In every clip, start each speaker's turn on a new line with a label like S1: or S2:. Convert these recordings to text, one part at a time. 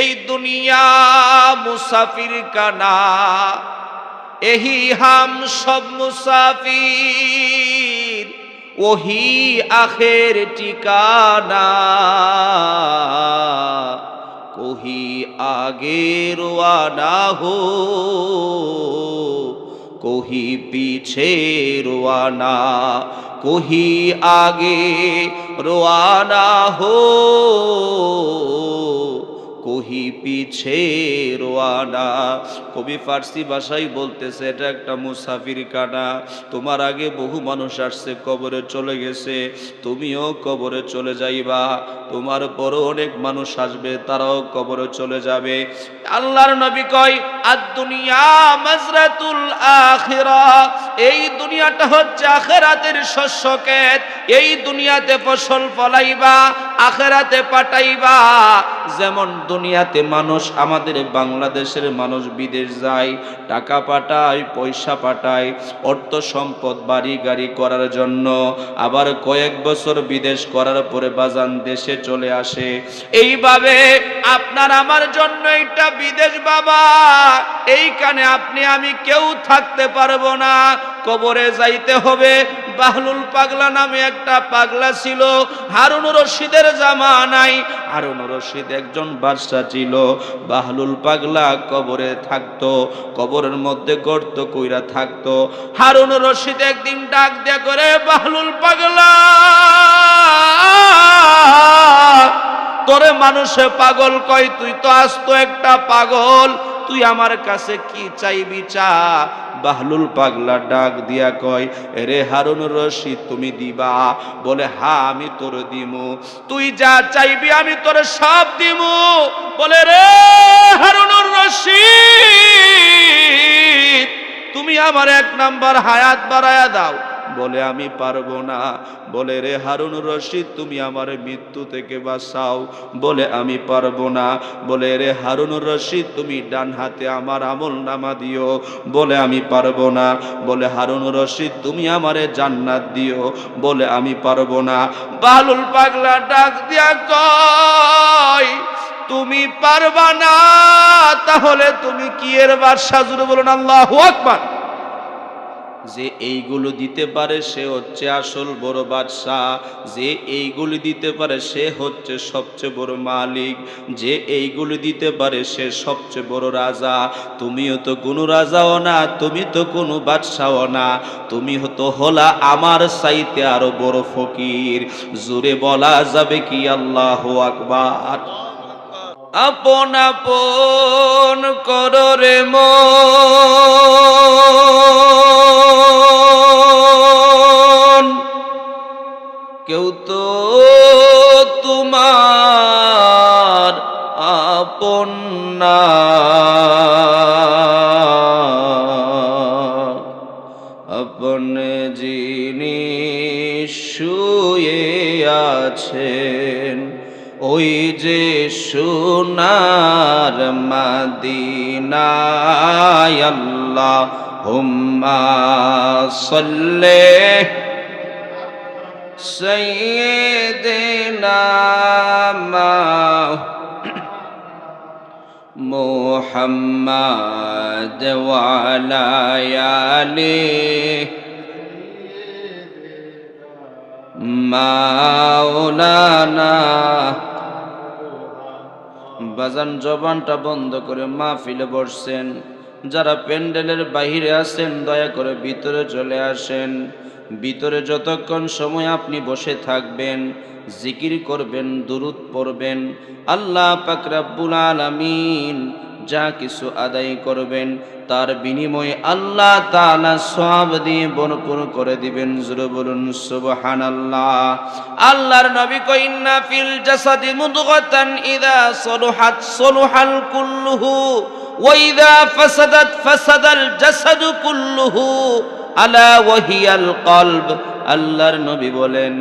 S1: এই দুনিয়া মুসাফির কানা, এহি হাম সব মুসাফির, ওহি আখের ঠিকানা। কোহি আগে রওয়ানা হো, কোহি পিছে রওয়ানা, কোহি আগে রওয়ানা হো, কোহি পিছে রওয়ানা। কবি ফার্সি ভাষায় বলতেছে এটা একটা মুসাফির কানা। তোমার আগে বহু মানুষ আসছে, কবরে চলে গেছে, তুমিও কবরে চলে যাইবা। তোমার পরও অনেক মানুষ আসবে, তারাও কবরে চলে যাবে। আল্লাহর নবী কয় আদ-দুনিয়া মাজরাতুল আখিরাহ, এই দুনিয়াটা হচ্ছে আখিরাতের শস্য ক্ষেত। এই দুনিয়াতে ফসল ফলাইবা, আখিরাতে পাঠাইবা। যেমন দুনিয়াতে মানুষ, আমাদের বাংলাদেশের মানুষ বিদেশ যায়, টাকা পাঠায়, পয়সা পাঠায়, অর্থ সম্পদ বাড়ি গাড়ি করার জন্য, আবার কয়েক বছর বিদেশ করার পরে বাজান দেশে চলে আসে। এইভাবে আপনার আমার জন্য এটা বিদেশ বাবা, এইখানে আপনি আমি কেউ থাকতে পারবো না, কবরে যাইতে হবে। বাহলুল পাগলা নামে একটা পাগলা ছিল হারুন রশিদের জামানায়। হারুন রশিদ একজন বাদশা ছিল। বাহলুল পাগলা কবরে থাকতো, কবরের মধ্যে গর্ত কইরা থাকতো। হারুন রশিদ একদিন ডাক দিয়া করে, বাহলুল পাগলা, তোরে মানুষে পাগল কয়, তুই তো আস্ত একটা পাগল, তুই আমার কাছে কি চাইবি চা। বাহলুল পাগলা ডাক দিয়া কয়, রে হারুন রশিদ তুমি দিবা? বলে হ্যাঁ আমি তোর দিমু, তুই যা চাইবি আমি তোর সব দিমু। বলে রে হারুন রশিদ তুমি আমার 1 নাম্বার হায়াত বাড়ায়া দাও। বলে আমি পারবো না। বলে রে হারুন রশিদ তুমি আমার মৃত্যু থেকে বাঁচাও। বলে আমি পারবো না। বলে রে হারুন রশিদ তুমি ডান হাতে আমার আমল নামা দিও। বলে আমি পারবো না। বলে হারুন রশিদ তুমি আমারে জান্নাত দিও। বলে আমি পারবো না। বাহলুল পাগলা ডাক দিয়া কয়, তুমি পারবা না, তাহলে তুমি কি এর বাদশা? জোরে বলুন আল্লাহু আকবার। যে এইগুলো দিতে পারে সে হচ্ছে আসল বড় বাদশাহ, যে এইগুলি দিতে পারে সে হচ্ছে সবচেয়ে বড় মালিক, যে এইগুলি দিতে পারে সে সবচেয়ে বড় রাজা। তুমিও তো কোনো রাজাও না, তুমি তো কোনো বাদশাও না, তুমি হতো হলা আমার চাইতে আরো বড় ফকির। জোরে বলা যাবে কি আল্লাহু আকবার। আপন আপন করো রে মন, কেউ তো তোমার আপন না। আপন যিনি শুয়ে আছেন, ওই যে সোনার মদিনায়, আল্লাহুম্মা সাল্লি সাইয়্যিদিনা মুহাম্মাদ ওয়া আলা আলিহি মাওলানা। বাজান জবানটা বন্ধ করে মাহফিলে বসছেন। যারা প্যান্ডেলের বাহিরে আছেন দয়া করে ভিতরে চলে আসেন। ভিতরে যতক্ষণ সময় আপনি বসে থাকবেন, জিকির করবেন, দুরূদ পড়বেন, আল্লাহ পাক রব্বুল আলামিন যা কিছু আদায় করবেন তার বিনিময়ে আল্লাহ তাআলা সওয়াব দিয়ে ভরপুর করে দিবেন। জোরে বলুন সুবহানাল্লাহ। আল্লাহর নবী কয়, ইন্না ফিল জাসাদি মুদগাতান ইযা সলুহাত সলুহাল কুল্লুহু ওয়া ইযা ফাসাদাত ফাসাদাল জাসাদু কুল্লুহু আলা ওয়া হিয়াল কলব। আল্লাহর নবী বলেন,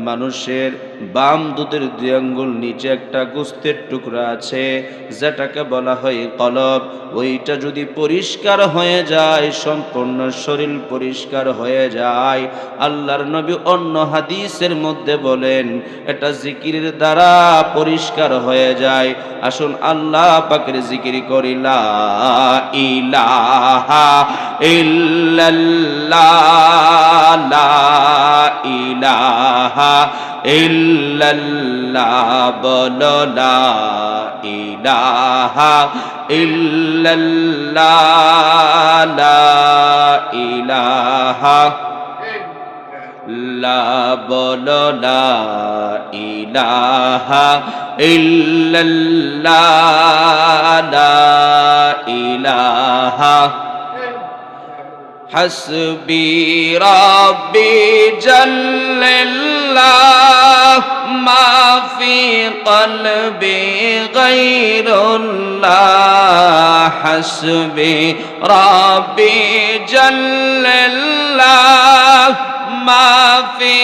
S1: মানুষের বাম দুধের 2 আঙ্গুল নিচে একটা গোস্তের টুকরা আছে যেটাকে বলা হয় কলব। ওইটা যদি পরিষ্কার হয়ে যায়, সম্পূর্ণ শরীর পরিষ্কার হয়ে যায়। আল্লাহর নবী অন্য হাদিসের মধ্যে বলেন এটা জিকিরের দ্বারা পরিষ্কার হয়ে যায়। আসুন আল্লাহ পাকের জিকির করি, লা ইলাহা ইল্লাল্লাহ, লা ইলাহা ইল্লাল্লাহ, বলো লা ইলাহা ইল্লাল্লাহ, লা ইলাহা, লা বলো লা ইলাহা ইল্লাল্লাহ, লা ইলাহা। হাসবি রাব্বি জাল্লাল্লাহ, মা ফি কলবি গায়রুল্লাহ। হাসবি রাব্বি জাল্লাল্লাহ, মা ফি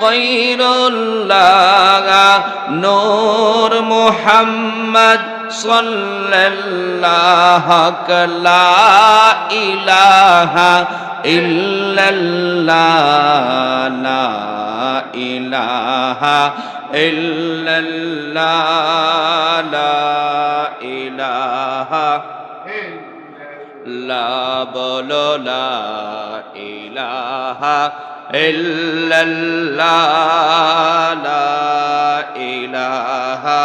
S1: গায়রুল্লাহ। নূর মুহাম্মদ সাল্লাল্লাহু লা ইলাহা ইল্লাল্লাহ, লা ইলাহা ইল্লাল্লাহ, লা ইলাহা, লা বলো লা ইলাহা ইল্লাল্লাহ, লা ইলাহা।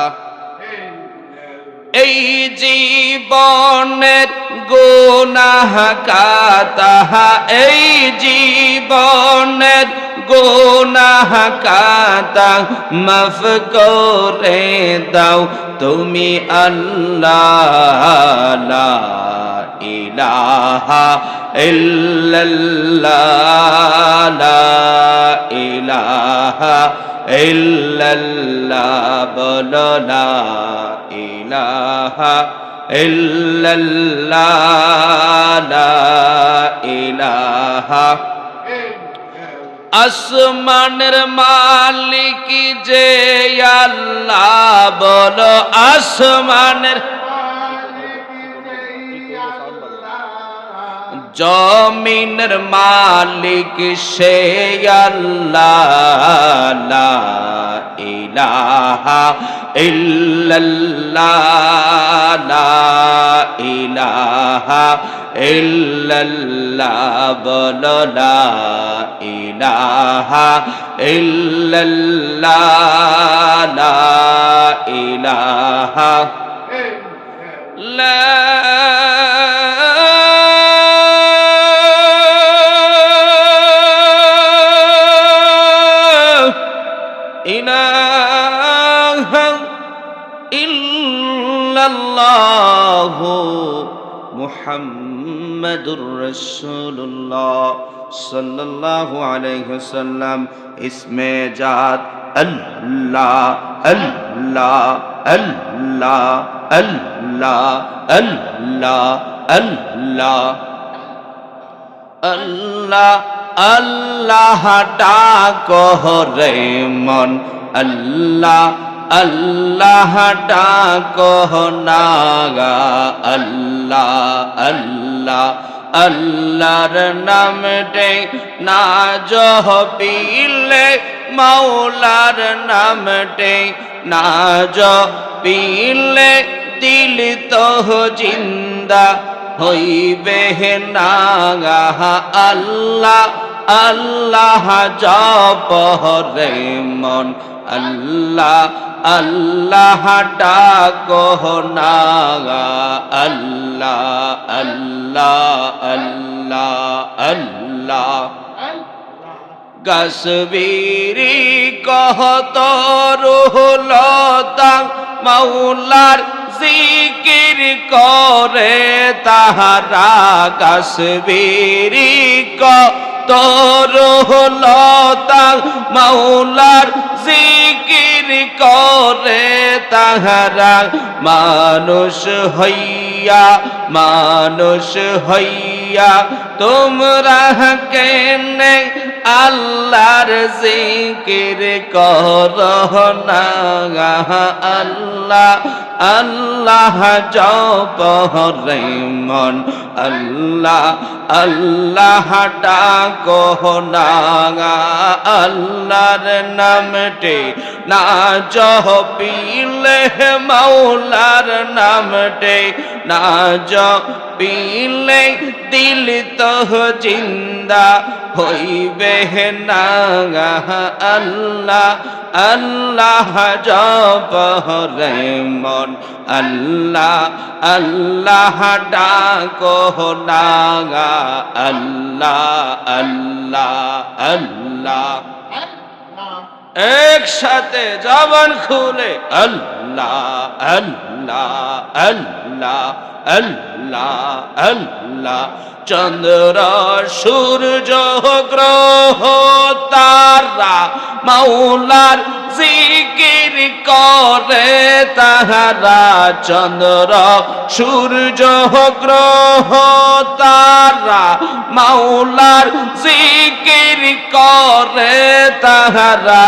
S1: এই জীবনের গুনাহ কাতা, এই জীবনের গুনাহ কাতা মাফ করে দাও তুমি আল্লাহ, লা ইলাহা ইল্লাল্লাহ, লা ইলাহা ইল্লাল্লাহ, বলো লা ইলাহা ইল্লাল্লাহ, লা ইলাহা। আসমানের মালিক যে আল্লাহ, বলো আসমানের, জমিনের মালিক সে আল্লাহ, লা ইলাহা ইল্লাল্লাহ, লা ইলাহা ইল্লাল্লাহ, বলো লা ইলাহা ইল্লাল্লাহ, লা ইলাহা, লা ইলাহা ইল্লাল্লাহ মুহাম্মাদুর রাসূলুল্লাহ সাল্লাল্লাহু আলাইহি ওয়াসাল্লাম। ইসমে জাত আল্লাহ, আল্লাহ, আল্লাহ, আল্লাহ, আল্লাহ, আল্লাহ, আল্লাহ, আল্লাহ ডাকো রে মন, আল্লাহ, আল্লাহ ডাকো নাগা, আল্লাহ, আল্লাহ, আল্লাহর নামে না জপিলে, মাওলার নামে না জপিলে দিল তো জিন্দা হইবে না। আল্লাহ, আল্লাহ জপ রে মন, আল্লাহ, আল্লাহ ডাকো না, আল্লাহ, আল্লাহ, আল্লাহ, আল্লাহ। গাছবিরি কহত রুহলতা মাওলার জিকির করে তাহারা, গাছবিরি কত রুহলতা মাওলার জিকির জিকির করে তাহারা মানুষ হইয়া মানুষ হইয়া তোমরা কেনে আল্লাহর জিকির করো না আল্লাহ আল্লাহ জপরে মন আল্লাহ আল্লাহ ডাকো না আল্লাহর নামটি না জপিলে মাওলার নামটি না জপিলে দিল তো জিন্দা হইবে না আল্লাহ আল্লাহ জপরে মন আল্লাহ আল্লাহ ডাকো না আল্লাহ আল্লাহ আল্লাহ একসাথে জবান খুলে আল্লাহ আল্লাহ আল্লাহ আল্লাহ আল্লাহ চন্দ্র সূর্য গ্রহ তারা মাওলার জিকির করে তাহারা চন্দ্র সূর্য গ্রহ তারা মাওলার জিকির করে তাহারা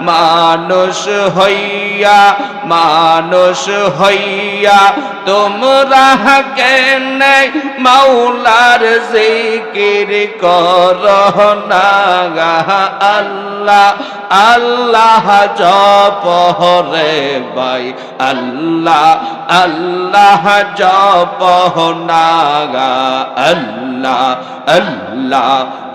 S1: মানুষ হইয়া তোমরা কেনে মাওলার জিকির করো না আল্লাহ আল্লাহ জপরে ভাই আল্লাহ আল্লাহ জপ না আল্লাহ আল্লাহ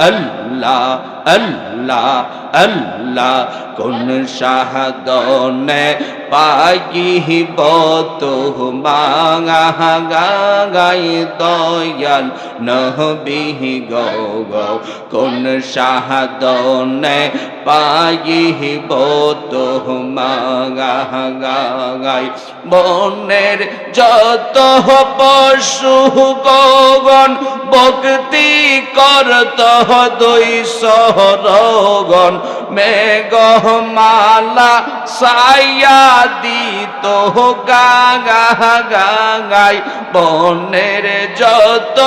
S1: আল্লাহ আল্লাহ আল্লাহ কোন সাধনে পাইব তোমা গাই দয়াল নবী গো কোন সাধনে পাইব তোমা গাই বনের যত পশু গগন ভক্তি করত দুই সহরগণ মেঘমালা সায়া দিত গাই বনের যত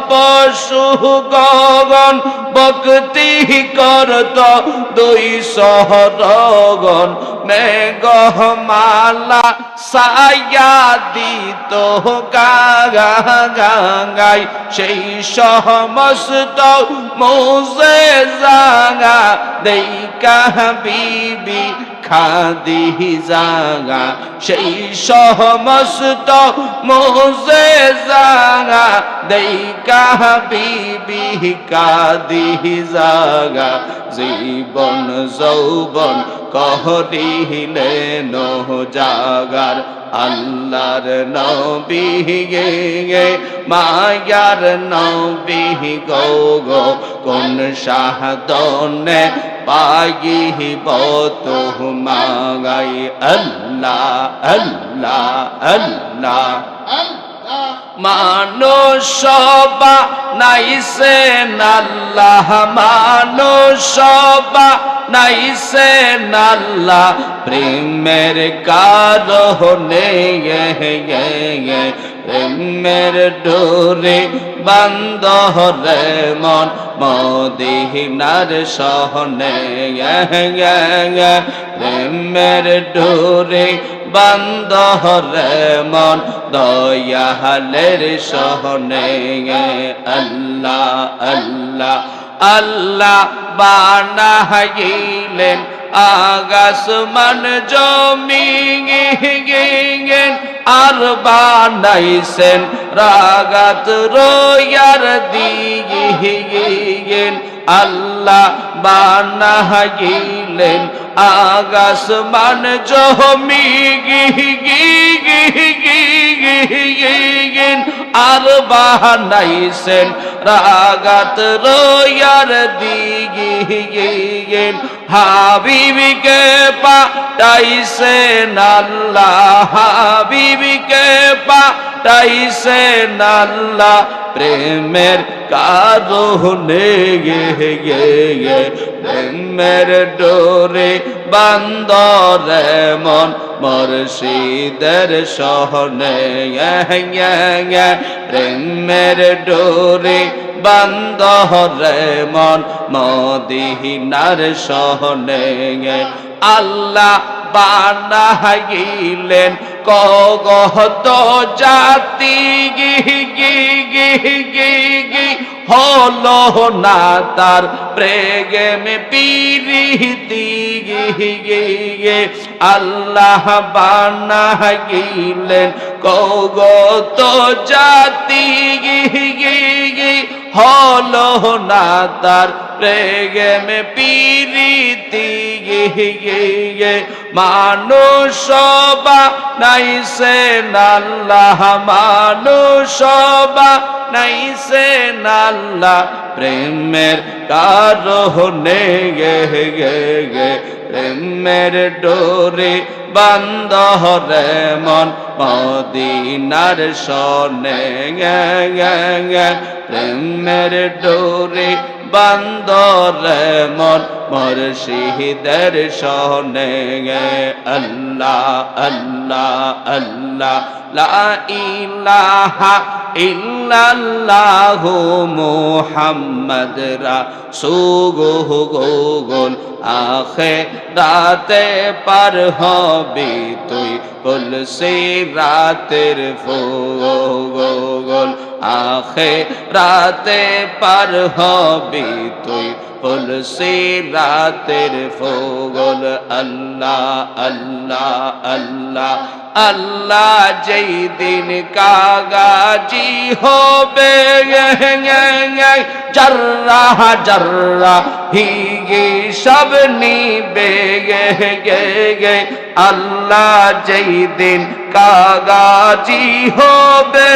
S1: পশু গগন ভক্তি করত দুই সহরগণ মেঘমালা সায়া দিত গাই সেই সমস্ত মুজিজা দেইকা বিবি খাদি জাগা সেই সমস্ত মুজিজা দেইকা বিবি খাদি জাগা জীবন যৌবন কহরিলেন জাগার আল্লাহর নবী গে মায়ার নবী গো কোন সাধনে পাইব তোমা গাই আল্লাহ আল্লাহ আল্লাহ মানুষ নাইছেন আল্লাহ মানুষ নাইছেন আল্লাহ প্রেমের কারণে প্রেমের ডোরে বান্ধ রে মন মদিনার সহনে প্রেমের ডোরে বান্ধ রে মন দয়ালের সহনে আল্লাহ আল্লাহ আল্লাহ বানাইলেন আকাশমান জমিন আর বানাইছেন রাগাত রয়ার দিগিন আল্লাহ বানাইলেন আকাশমান জমিন আর বানাইছেন রাগাত রয়ার দিগিন হাবিবিকে পাঠাইছেন আল্লাহ হাবিবিকে টাইসে নাল্লা প্রেমের কারণে গে গে গে প্রেমের ডোরে বান্দরে মন মুর্শিদের সহনে প্রেমের ডোরে বান্দরে মন মদিনার সহনে আল্লাহ বানাইলেন কগত জাতি গি গি গি গি গি হলো না তার প্রেমে পিরিতি গি গি গে আল্লাহ বানাইলেন কগত জাতি গি গি গি হলো না তার প্রেমে পিরিতি গে গে গে মানুষ বানাইছে আল্লাহ মানুষ বানাইছে আল্লাহ প্রেমের কারণে গে গে গে প্রেমের ডোরে বান্দরে মন মদিনার সনে গে গে গে প্রেমের ডোরে বান্দরে মন মুর্শিদের সনে গে আল্লাহ আল্লাহ আল্লাহ লা ইলাহা ইল্লাল্লাহু মুহাম্মদ রাসূলুল আখিরাতে পার হবি তুই বলছে রাতের ফোগল আখিরাতে পার হবি তুই বলছে রাতের ফোগল আল্লাহ আল্লাহ আল্লাহ আল্লাহ যেই দিন কাগাজি হবে জর্রা জর্রা হিগে সব নিবে গে গে গে আল্লাহ যেই দিন কাগাজি হবে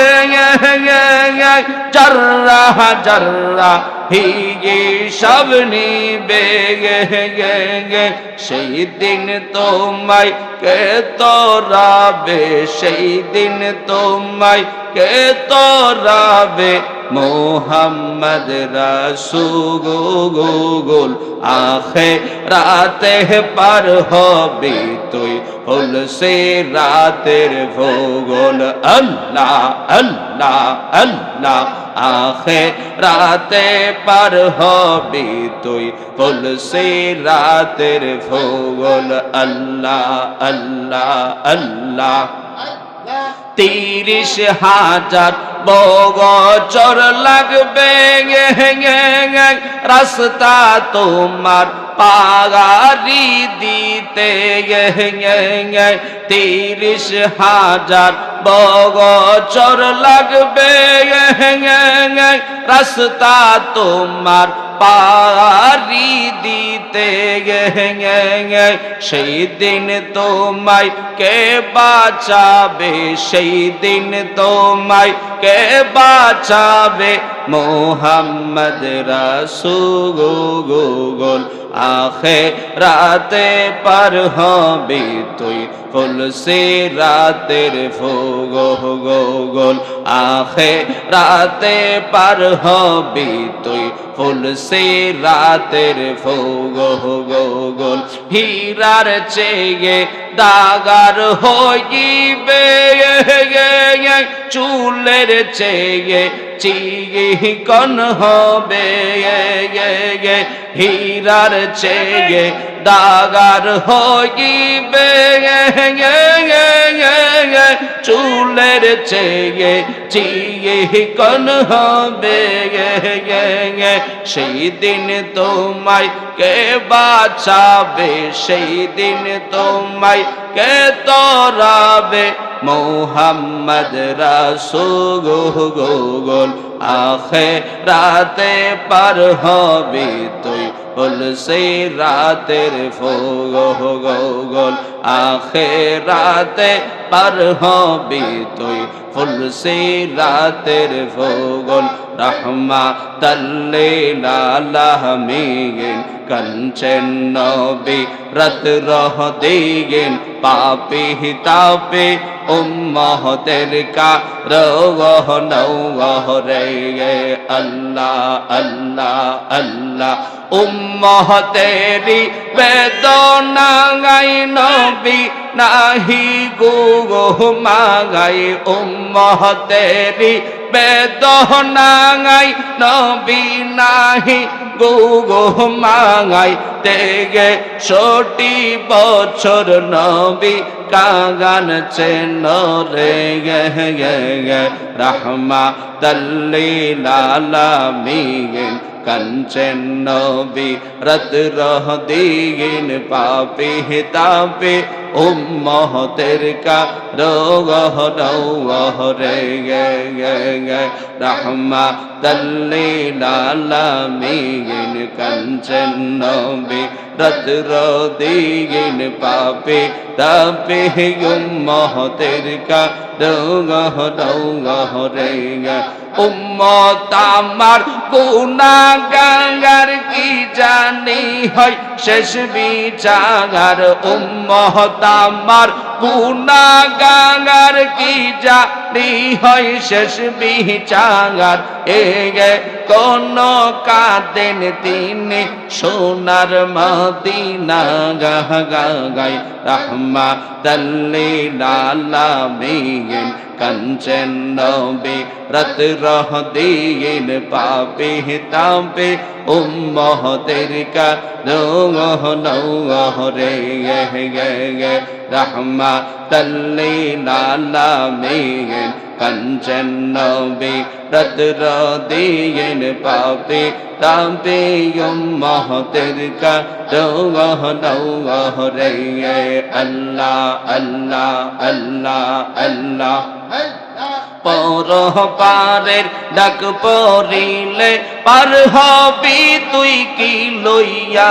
S1: জর্রা জর্রা হিগে সব নিবে গে গে গে সেই দিন তোমায় কে তোরাবে সেই দিন তোমায় কে তোরাবে মোহাম্মদ রাসূলুল আখিরাতে পার হবি তুই হলছে রাতের ভোগল আল্লাহ আল্লাহ আল্লাহ আখিরাতে পার হবি তুই হলছে রাতের ভোগল আল্লাহ আল্লাহ আল্লাহ 30,000 বছর লাগবে রাস্তা তোমার পাগারি দিতে 30,000 বছর লাগবে রাস্তা তোমার পারি দিতে সেই দিন তোমায় কে বাঁচাবে সেই দিন তোমায় কে বাঁচাবে মোহাম্মদ রাসূলুল আখিরাতে পার হবি তুই ফুলসে রাতের ফোগল আখিরাতে পার হবি তুই ফুলসে রাতের ফোগল হীরার চেয়ে দাগার হইবে চুলের চেয়ে চিকন হবে হীরার চেয়ে দাগার হইবে চুলের চেয়ে চিকন হবে সেই দিন তোমায় কে বাঁচাবে সেই দিন তোমায় কে তোরাবে মোহাম্মদ রাসূলুল আখিরাতে পার হবি তুই ফুলসে রাতের ফোগল আখিরাতে পার হবি তুই ফুলসে রাতের ফোগল রহমাতাল লিল আলামিন কাঞ্চন নবী রত রহ দিগেন পাপি তাপে উম্মতের কারণ রে আল্লাহ আল্লাহ আল্লাহ উম্মতেরি বেদনা গাই নবী নাহি গো মাগাই উম্মতেরি বেদনা গাই নবী নাহি গো মাগাই তেগে 60 বছর নবী কাগান চেন রে রাহমাতাল্লিল আলামিন कंचन नबी रत रह दीन पापे तापे उम्मतेर का रोग रे रहमतल्लिल आलामीन कंचन नबी रत रह दीन पापे तापे उम्मतेर का रोग रे उम्मत आमार गुनाहगार की जानी है शेष বিচার उम्मत आमार गुनाहगार की जानी है शेष বিচার एगे कोनो कादेन तिनि सोनार मदीना गाय रहमतल्लिल आलामीन कंचन नबी रत रह दीन पापे तापे उम्मतेर का रोग रे रहमतल्लिल आलामीन कंचन नबी रत रह दीन पापे तापे उम्मतेर का रोग रे अल्लाह अल्लाह अल्लाह अल्लाह पर पारेर डाक पड़िले पार हबि तुई की लइया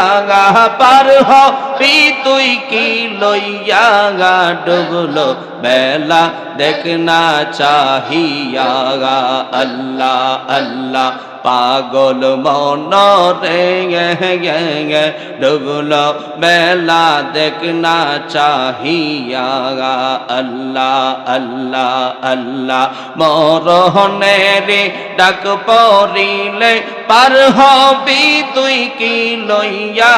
S1: पार हबि तुई की लइया डुबलो बेला देखना चाहिया अल्लाह अल्लाह पागल मन रे डुबलो बेला देखना चाहिया अल्लाह अल्लाह अल्लाह मरहनेरे डाक पड़िले पार हबि तुई की लइया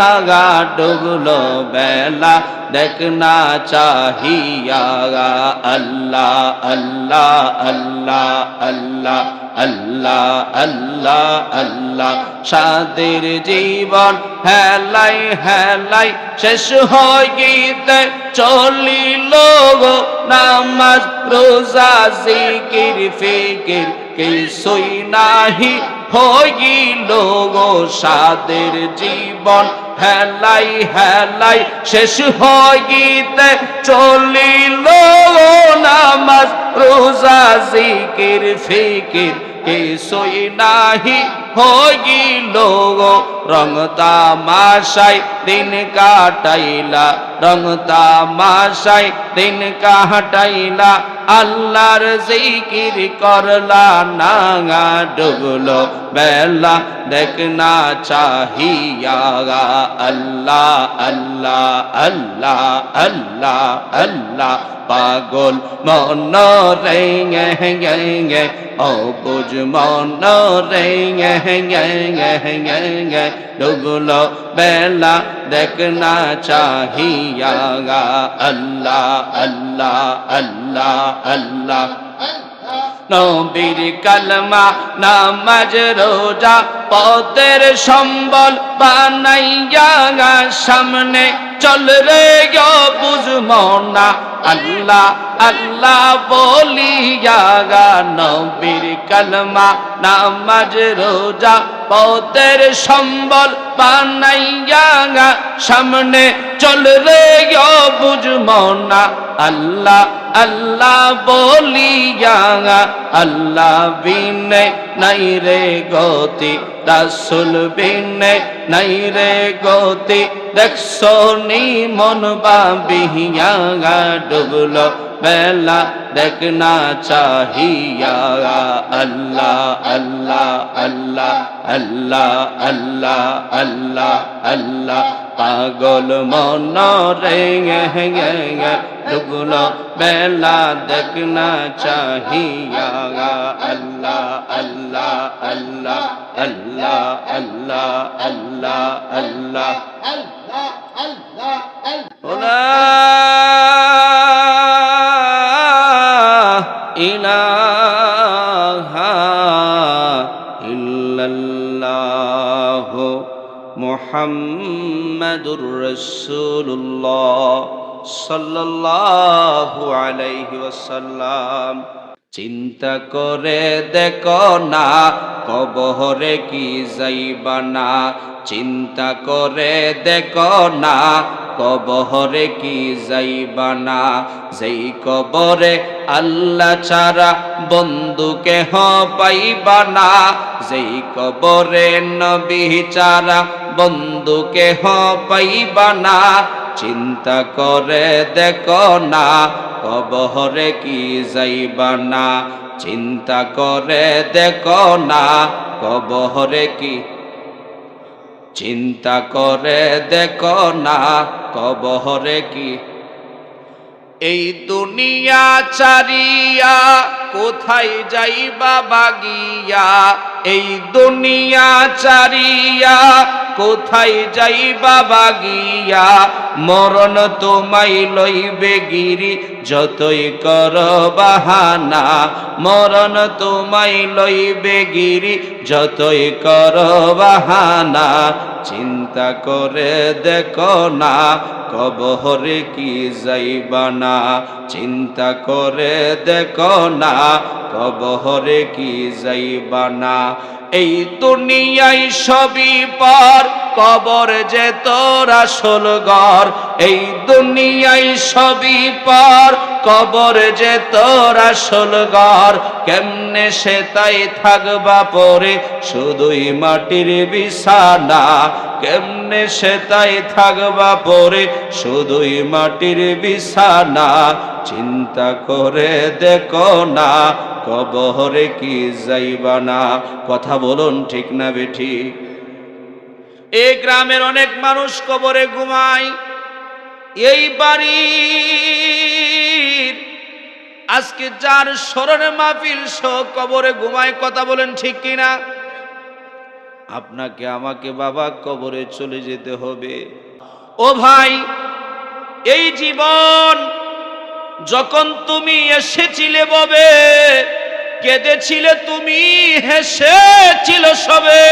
S1: डुबलो बेला देखना चाहिया अल्लाह अल्लाह अल्लाह अल्लाह अल्लाह अल्लाह अल्लाह साদের জীবন হেলাই হেলাই শেষ হইতে চলিল গো নামাজ রোজা জিকির ফিকির কিছুই নাহি হইল গো সাদের জীবন হেলাই হেলাই শেষ হইতে চলিল গো নামাজ রোজা জিকির ফিকির কিছুই নাহি হইল গো রং তামাশায় দিন কাটাইলা রং তামাশায় দিন কাটাইলা আল্লাহর জিকির করলা না ডুবলো বেলা দেখনা चाहिया अल्लाह अल्लाह अल्लाह अल्लाह अल्लाह पागल मन रे ओ बुझ मन रे डुबलो बेला देखना चाहिया अल्लाह अल्लाह अल्लाह अल्लाह নবীর কালমা নামাজ রোজা পথের সম্বল বানাইয়া সামনে চল রে বুঝমো না আল্লাহ আল্লাহ বলিয়া নবীর কালমা নামাজ রোজা পথের সম্বল বানাইয়া সামনে চল রে বুঝমো না আল্লাহ अल्लाह बोलिया अल्लाह बिने नहीं रे गति रसूल बिने नहीं रे गति देख सोनी मन बाबिया डुबलो বেলা দেখনা চাহিয়া আল্লাহ আল্লাহ আল্লাহ আল্লাহ আল্লাহ আল্লাহ আল্লাহ পাগল মন রে ডুবলো বেলা দেখনা চাহিয়া আল্লাহ আল্লাহ আল্লাহ আল্লাহ আল্লাহ আল্লাহ আল্লাহ ইলাহা ইল্লাল্লাহ মুহাম্মাদুর রাসূলুল্লাহ সাল্লাল্লাহু আলাইহি ওয়াসাল্লাম। চিন্তা করে দেখো না কবরে কি যাইবা না, চিন্তা করে দেখো না কবরে কি যাইবা না, যেই কবরে আল্লাহ ছাড়া বন্ধুকে পাইবা না, যেই কবরে নবী ছাড়া বন্ধুকে পাইবা না। চিন্তা করে দেখো না কবরে কি যাইবা না, চিন্তা করে দেখো না কবরে কি, চিন্তা করে দেখো না কবরে কি। এই দুনিয়া ছাড়িয়া কোথায় যাইবা বাগিয়া, এই দুনিয়া ছাড়িয়া কোথায় যাইবা বাগিয়া, মরণ তোমায় লইবে গিরি যতই কর বাহানা, মরণ তোমায় লইবে গিরি যতই কর বাহানা। চিন্তা করে দেখো না কবরে কি যাইবা না, চিন্তা করে দেখো না কবরে কি যাইবা না। এই দুনিয়ায় সবই পর, কবর যে তোর আসল ঘর, এই দুনিয়ায় সবই পর, কবর যে তোর আসল ঘর। কেমনে সে তাই থাকবা পরে শুধুই মাটির বিছানা, কেমনে সে তাই থাকবা পরে শুধুই মাটির বিছানা। চিন্তা করে দেখো না কবরে কি যাইবা না। কথা বলুন ঠিক না বেঠিক? এই গ্রামের অনেক মানুষ কবরে ঘুমায়, এই বাড়ির আজকে যার স্মরণে মাহফিল সহ কবরে ঘুমায়। কথা বলেন ঠিক কিনা? আপনাকে আমাকে বাবা কবরে চলে যেতে হবে। ও ভাই, এই জীবন যখন তুমি এসেছিলে ববে, কেঁদেছিলে তুমি, হেসেছিল সবে,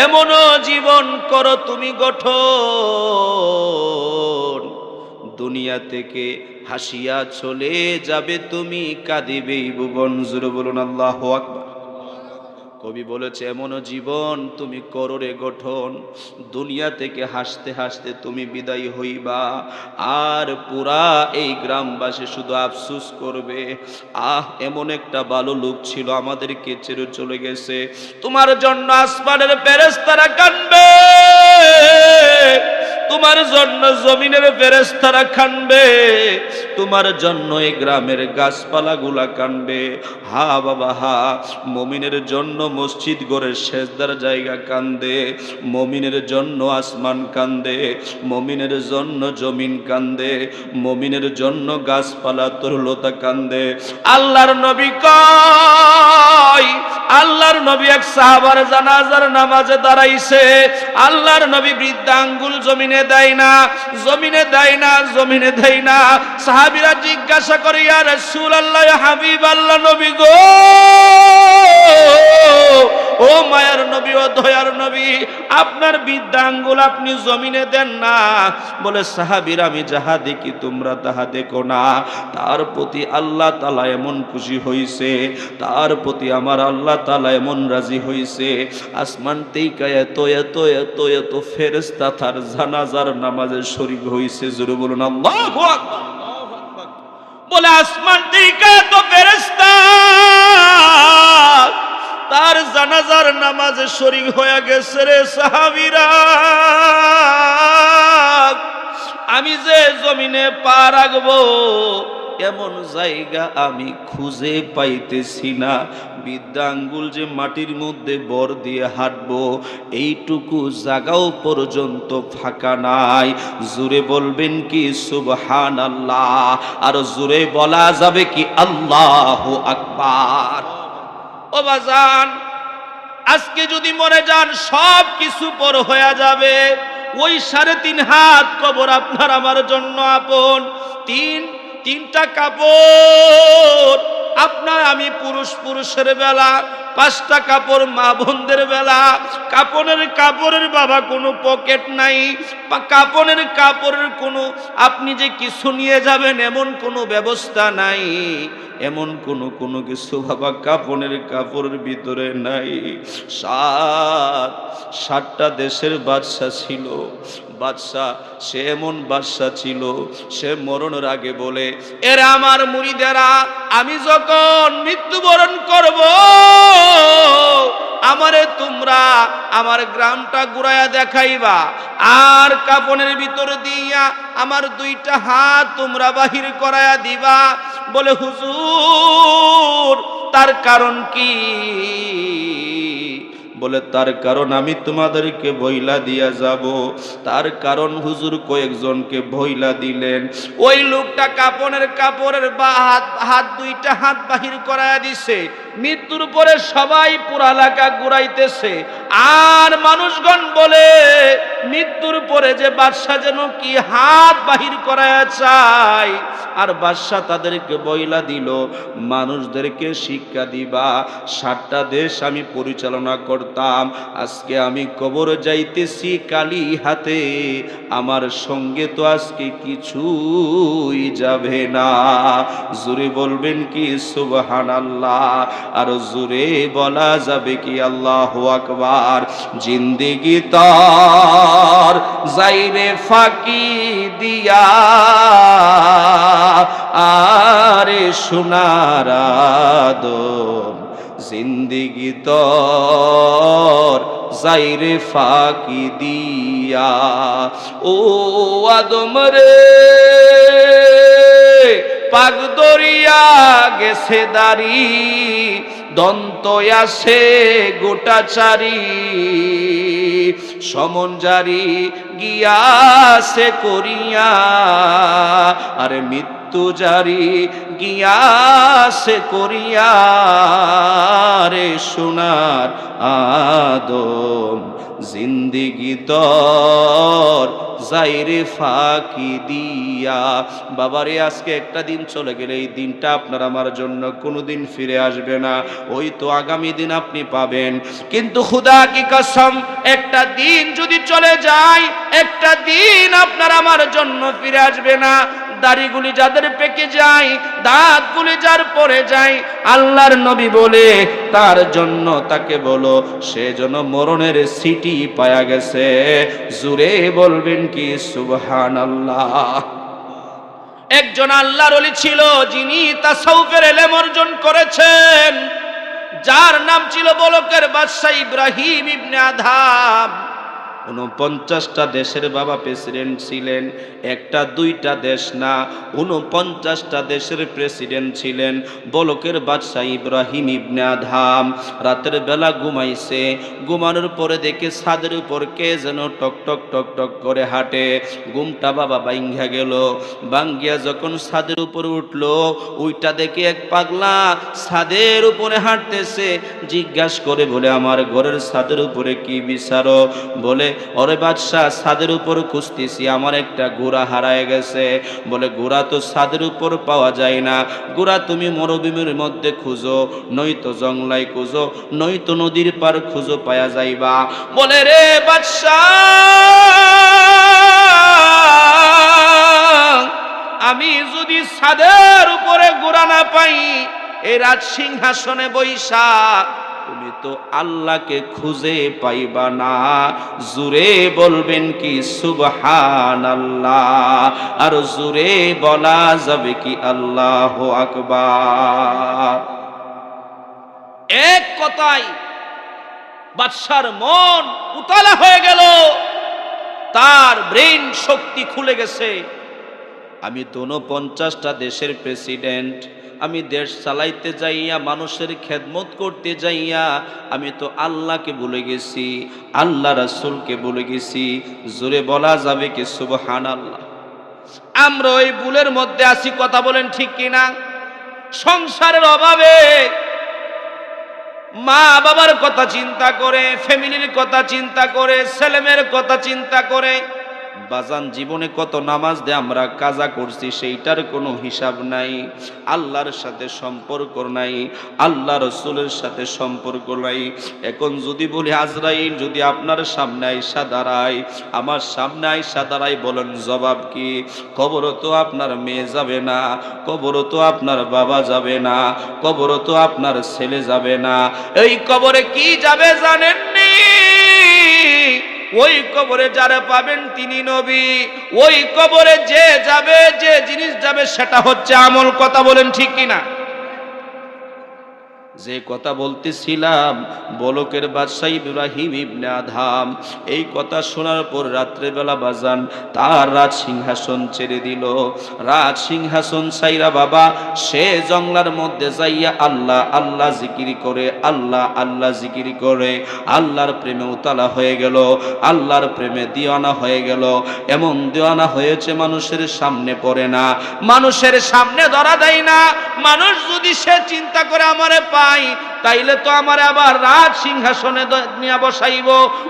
S1: এমনও জীবন করো তুমি গঠন। দুনিয়া থেকে হাসিয়া চলে যাবে তুমি, কাঁদিবেই ভুবন। জোরে বলুন আল্লাহু আকবার। কবি বলেছে এমনও জীবন তুমি করো রে গঠন, দুনিয়া থেকে হাসতে হাসতে তুমি বিদায় হইবা, আর পুরা এই গ্রামবাসী শুধু আফসোস করবে, আহ এমন একটা ভালো লোক ছিল আমাদেরকে ছেড়ে চলে গেছে। তোমার জন্য আসমানের ফেরেশতারা কাঁদবে, তোমার জন্য জমিনের ফেরেশতারা কাঁদবে, তোমার জন্য এই গ্রামের গাছপালাগুলা কাঁদবে। হা বাবা হা, মুমিনের জন্য মসজিদ গড়ে সেজদার জায়গা কান্দে, মুমিনের জন্য আসমান কান্দে, মুমিনের জন্য জমিন কান্দে, মুমিনের জন্য গাছপালা তরুলতা কান্দে। আল্লাহর নবী কয়, আল্লাহর নবী এক সাহাবার জানাজার নামাজে দাঁড়াইছে, আল্লাহর নবী বৃদ্ধা আঙ্গুল জমিনে দেয় না, জমিনে দেয় না, জমিনে দেয় না। সাহাবীরা জিজ্ঞাসা করে, ইয়া রাসূলুল্লাহ, ইয়া হাবিবাল্লাহ, নবী গো, ও মায়ার নবী, ও দয়ার নবী, আপনার বৃদ্ধা আঙ্গুল আপনি জমিনে দেন না। বলে, সাহাবীরা আমি যাহা দেখি তোমরা তাহা দেখো না। তার প্রতি আল্লাহ তাআলা এমন খুশি হইছে, তার প্রতি আমার আল্লাহ তাআলা এমন রাজি হইছে, আসমান থেকে এত এত এত এত ফেরেশতা তার জানাজার নামাজে শরীক হইছে। জোরে বলুন আল্লাহু আকবার। বলে, আসমান থেকে এত ফেরেশতা তার জানাজার নামাজে শরীক হয়ে গেছে রে সাহাবীরা। আমি যে জমিনে পা রাখবো এমন জায়গা আমি খুঁজে পাইতেছি না। বৃদ্ধা আঙ্গুল যে মাটির মধ্যে বর দিয়ে হাঁটবো এইটুকু জায়গাও পর্যন্ত ফাঁকা নাই। জোরে বলবেন কি সুবহানাল্লাহ? আর জোরে বলা যাবে কি আল্লাহু আকবার? ও বাজান, আজকে যদি মরে যান সব কিছু পর হয়ে যাবে। ওই 3.5 হাত কবর আপনার আমার জন্য আপন। তিনটা কাপড় আপনার আমি পুরুষের বেলা, 5টা কাপড় মা বোনদের বেলা। কাপড়ের বাবা কোনো পকেট নাই, কাপড়ের কোনো আপনি যে কিছু নিয়ে যাবেন এমন কোনো ব্যবস্থা নাই, এমন কোনো কিছু বাবা কাপড়ের ভিতরে নাই। 7টা দেশের বাদশা ছিল। সে এমন বাদশা ছিল, সে মরণের আগে বলে, এরা আমার মুরিদেরা, আমি যখন মৃত্যুবরণ করব আমারে তোমরা আমার গ্রামটা ঘুরাইয়া দেখাইবা, আর কাফনের ভিতর দিয়া আমার 2টা হাত তোমরা বাহির করাইয়া দিবা। বলে হুজুর তার কারণ কি? বলে তার কারণ আমি তোমাদেরকে বইলা দিয়া যাব। তার কারণ হুজুর কয়েকজনকে বইলা দিলেন। ওই লোকটা কাপড়ের হাত 2টা হাত বাহির করায়া দিছে। মৃত্যুর পরে সবাই পুরা এলাকা ঘুরাইতেছে, আর মানুষগণ বলে মৃত্যুর পরে যে বাদশা যেন কি হাত বাহির করায়া চায়। আর বাদশা তাদেরকে বইলা দিল, মানুষদেরকে শিক্ষা দিবা। 7টা দেশ আমি পরিচালনা করতাম, আজকে আমি কবরে যাইতেছি কালি হাতে, আমার সঙ্গে তো আজকে কিছুই যাবে না। জোরে বলবেন কি সুবহানাল্লাহ? আর জোরে বলা যাবে কি আল্লাহু আকবার? জিন্দেগি তার যাইরে ফাঁকি দিয়া, আরে সোনার আদম জিন্দেগি তোর যাইরে ফাঁকি দিয়া। ও আদম রে পাক দরিয়া গেছে দাড়ি, দন্ত আসে গোটাচারি, সমন জারি গিয়াছে করিয়া, আরে মৃত্যু জারি গিয়াছে করিয়া, রে সোনার আদম জিন্দেগি তোর যাইরে ফাঁকি দিয়া। বাবারে আজকে একটা দিন চলে গেলে এই দিনটা আপনার আমার জন্য কোনোদিন ফিরে আসবে না। ওই তো আগামী দিন আপনি পাবেন, কিন্তু খুদা কি কসম, একটা দিন যদি চলে যায়, একটা দিন আপনার আমার জন্য ফিরে আসবে না। দাড়িগুলি যাদের পেকে যায়, দাঁতগুলি যার পড়ে যায়, আল্লাহর নবী বলে তার জন্য তাকে বলো সে যেন মরণের সিটি পায়া গেছে। জুরে বলবেন কি সুবহানাল্লাহ? একজন আল্লাহর ওলি ছিল যিনি তাসাউফের ইলম অর্জন করেছেন, যার নাম ছিল বলকের বাদশা ইব্রাহিম ইবনে আদহাম। 49টা দেশের বাবা প্রেসিডেন্ট ছিলেন, 1-2টা দেশ না, 49টা দেশের প্রেসিডেন্ট ছিলেন বলকের বাদশা ইব্রাহিম ইবনে আদহাম। রাতের বেলা ঘুমাইছে, ঘুমানোর পরে দেখে ছাদের উপর কে যেন টক টক টক টক করে হাঁটে। ঘুমটা বাবা ভাঙ্গা গেল। ভাঙ্গিয়া যখন ছাদের উপরে উঠলো, ওইটা দেখে এক পাগলা ছাদের উপরে হাঁটতেছে। জিজ্ঞাসা করে বলে, আমার ঘরের ছাদের উপরে কি বিচারো? বলে, ওরে বাদশা, ছাদের উপর খুঁজতেছি, আমার একটা ঘোড়া হারায় গেছে। বলে, ঘোড়া তো ছাদের উপর পাওয়া যায় না, ঘোড়া তুমি মরুভূমির মধ্যে খুঁজো, নয়তো জংলায় খুঁজো, নয়তো নদীর পার খুঁজো, পাওয়া যাইবা। বলে, রে বাদশা, আমি যদি ছাদের উপরে ঘোড়া না পাই, এই রাজ সিংহাসনে বৈশা তুমি তো আল্লাহকে খুঁজে পাইবা না। জুরে বলবেন কি সুবহানাল্লাহ? আর জুরে বলা যাবে কি আল্লাহু আকবার? এক কথায় বাদশার মন উতালা হয়ে গেল। তার ব্রেন শক্তি খুলে গেছে। আমি তো 49টা দেশের প্রেসিডেন্ট, আমি দেশ চালাইতে যাইয়া মানুষের খেদমত করতে যাইয়া আমি তো আল্লাহকে ভুলে গেছি, আল্লাহ রাসূলকে ভুলে গেছি। জোরে বলা যাবে কি সুবহানাল্লাহ? আমরা ওই ভুলের মধ্যে আছি, কথা বলেন ঠিক কিনা? সংসারের অভাবে মা বাবার কথা চিন্তা করে, ফ্যামিলির কথা চিন্তা করে, ছেলেমেয়ের কথা চিন্তা করে বাজান জীবনে কত নামাজ দিয়ে আমরা কাজা করছি সেইটার কোনো হিসাব নাই। আল্লাহর সাথে সম্পর্ক নাই, আল্লাহ রসুলের সাথে সম্পর্ক নাই। এখন যদি বলি আজরাইল যদি আপনার সামনে আইসা দাঁড়ায়, আমার সামনে আইসা দাঁড়ায়, বলেন জবাব কি? কবরও তো আপনার মেয়ে যাবে না, কবরও তো আপনার বাবা যাবে না, কবরও তো আপনার ছেলে যাবে না। এই কবরে কি যাবে জানেননি? ওই কবরে যারা পাবেন তিনি নবী। ওই কবরে যে যাবে, যে জিনিস যাবে সেটা হচ্ছে আমল। কথা বলেন ঠিক কিনা? যে কথা বলতেছিলাম, বলকের বাদশাহ ইব্রাহিম ইবনে আদহাম এই কথা শোনার পর রাত্রেবেলা বাজান তার রাজ সিংহাসন ছেড়ে দিল। রাজ সিংহাসন ছাইরা বাবা সে জঙ্গলার মধ্যে যাইয়া আল্লাহ আল্লাহ জিকির করে, আল্লাহ আল্লাহ জিকির করে আল্লাহর প্রেমে উতালা হয়ে গেল, আল্লাহর প্রেমে দিওয়ানা হয়ে গেল। এমন দিওয়ানা হয়েছে মানুষের সামনে পড়ে না, মানুষের সামনে ধরা দেয় না। মানুষ যদি সে চিন্তা করে আমারে পাই তাইলে তো আমার আবার রাজ সিংহাসনে নিয়ে বসাইব,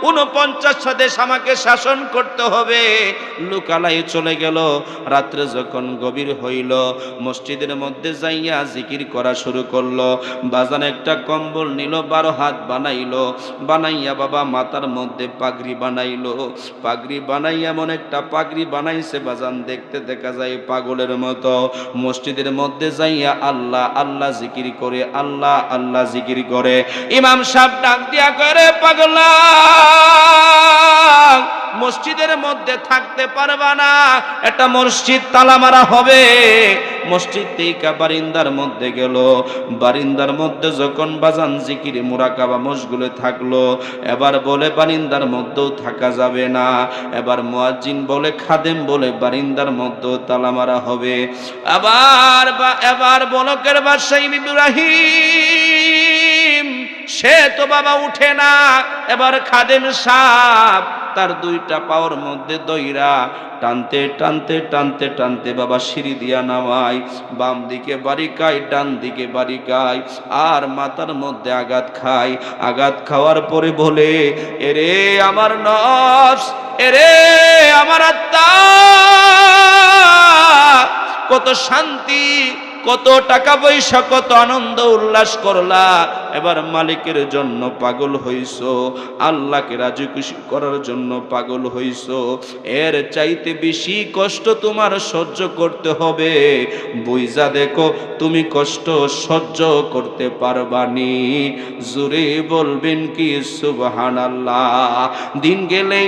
S1: 49টা দেশ আমাকে শাসন করতে হবে। লুকালাই চলে গেল। রাত্রে যখন গভীর হইল, মসজিদের মধ্যে যাইয়া জিকির করা শুরু করলো। বাজান একটা কম্বল নিল, 12 হাত বানাইলো, বানাইয়া বাবা মাথার মধ্যে পাগড়ি বানাইলো। পাগড়ি বানাইয়া এমন একটা পাগড়ি বানাইছে বাজান দেখতে দেখা যায় পাগলের মতো। মসজিদের মধ্যে যাইয়া আল্লাহ আল্লাহ জিকির করে, আল্লাহ আল্লাহ জিকির করে। ইমাম সাহেব ডাক দিয়া করে, পাগলা মসজিদের মধ্যে থাকতে পারবা না, একটা মসজিদ তালা মারা হবে। মসজিদ থেকে বারিন্দার মধ্যে গেল। বারিন্দার মধ্যে যখন বাজান জিকির মুরাকাবা মশগুলে থাকলো, এবার বলে বারিন্দার মধ্যেও থাকা যাবে না। এবার মুয়াজ্জিন বলে, খাদেম বলে বারিন্দার মধ্যেও তালা মারা হবে। এবার বলকের বাদশাহ ইব্রাহিম সে তো বাবা উঠে না। এবার খাদেম সাহেব তার 2টা পাওয়ার মধ্যে দইরা টানতে টানতে টানতে টানতে বাবা সিঁড়ি দিয়া নামায়। বাম দিকে বাড়ি খায়, ডান দিকে বাড়ি খায়, আর মাথার মধ্যে আঘাত খায়। আঘাত খাওয়ার পরে বলে, এরে আমার নফস, এরে আমার আত্মা, কত শান্তি, কত টাকা পয়সা, কত আনন্দ উল্লাস করলা, এবার মালিকের জন্য পাগল হইছো, আল্লাহকে রাজি খুশি করার জন্য পাগল হইছো। এর চাইতে বেশি কষ্ট তোমার সহ্য করতে হবে। বুঝা দেখো তুমি কষ্ট সহ্য করতে পারবানি। জোরে বলবেন কি সুবহানাল্লাহ? দিন গেলে